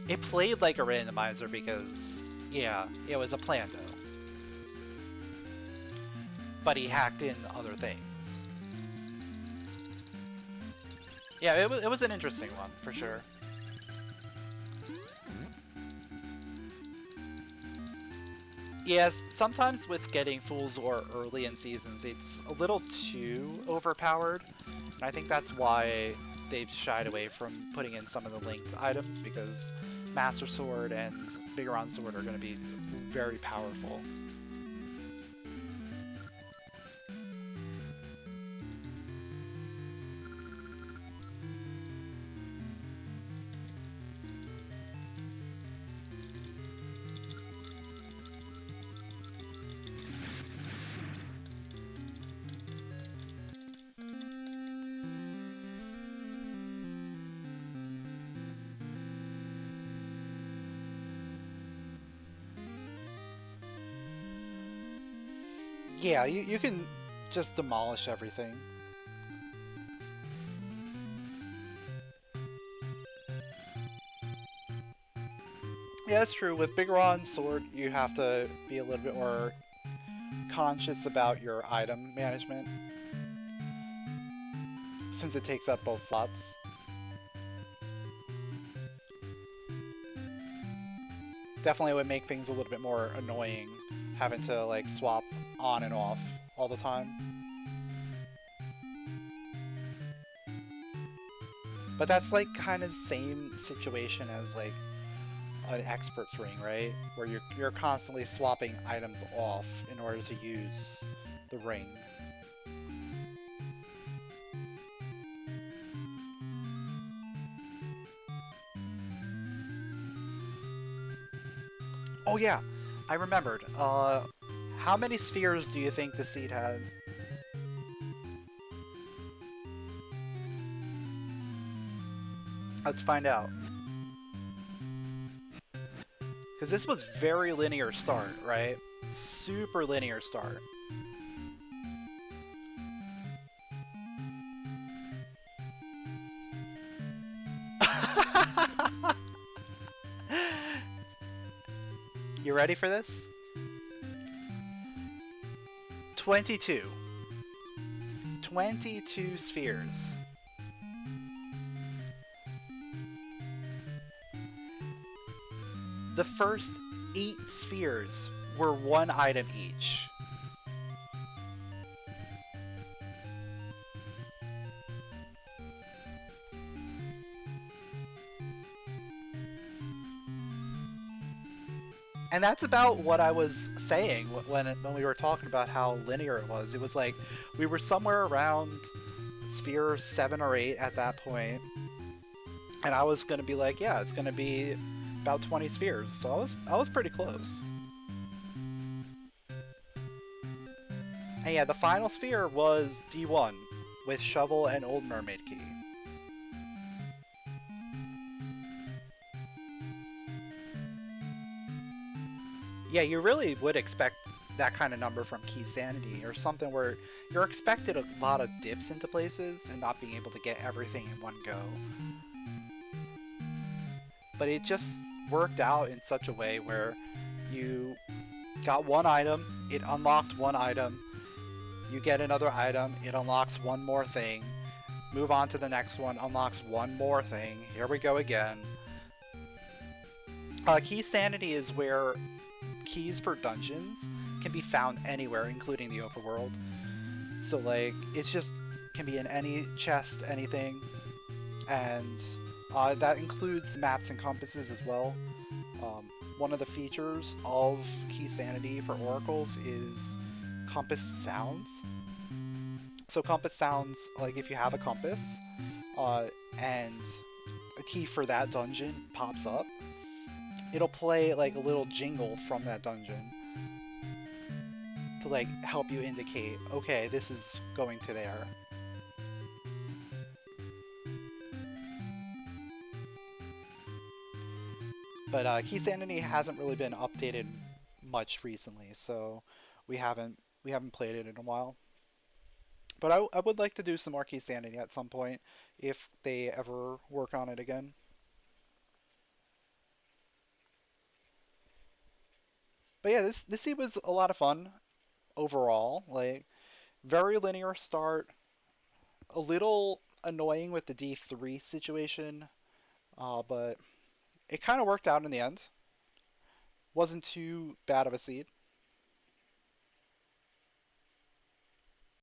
It played like a randomizer because, yeah, it was a Plando. But he hacked in other things. Yeah, it was an interesting one, for sure. Yes, sometimes with getting Fool's War early in seasons, it's a little too overpowered. And I think that's why they've shied away from putting in some of the linked items, because Master Sword and Bigoron Sword are going to be very powerful. Yeah, you can just demolish everything. Yeah, that's true. With Bigoron Sword, you have to be a little bit more conscious about your item management, since it takes up both slots. Definitely would make things a little bit more annoying, having to like swap on and off all the time. But that's like kind of the same situation as like an expert's ring, right? Where you're constantly swapping items off in order to use the ring. Oh yeah, I remembered. How many spheres do you think the seed had? Let's find out. Because this was very linear start, right? Super linear start. You ready for this? 22. 22 spheres. The first 8 spheres were 1 item each. And that's about what I was saying when we were talking about how linear it was. It was like we were somewhere around sphere 7 or 8 at that point, and I was gonna be like, yeah, it's gonna be about 20 spheres. So I was pretty close. And yeah, the final sphere was D1 with Shovel and Old Mermaid Key. Yeah, you really would expect that kind of number from Key Sanity, or something where you're expected a lot of dips into places and not being able to get everything in one go. But it just worked out in such a way where you got one item, it unlocked one item, you get another item, it unlocks one more thing, move on to the next one, unlocks one more thing, here we go again. Key Sanity is where keys for dungeons can be found anywhere, including the overworld. So like, it's just can be in any chest, anything, and that includes maps and compasses as well. One of the features of Key Sanity for oracles is compass sounds. So compass sounds, like if you have a compass, and a key for that dungeon pops up, it'll play like a little jingle from that dungeon to like help you indicate, okay, this is going to there. But Key Sanity hasn't really been updated much recently, so we haven't played it in a while. But I would like to do some more Key Sanity at some point if they ever work on it again. But yeah, this seed was a lot of fun overall. Like, very linear start, a little annoying with the D3 situation, but it kind of worked out in the end. Wasn't too bad of a seed.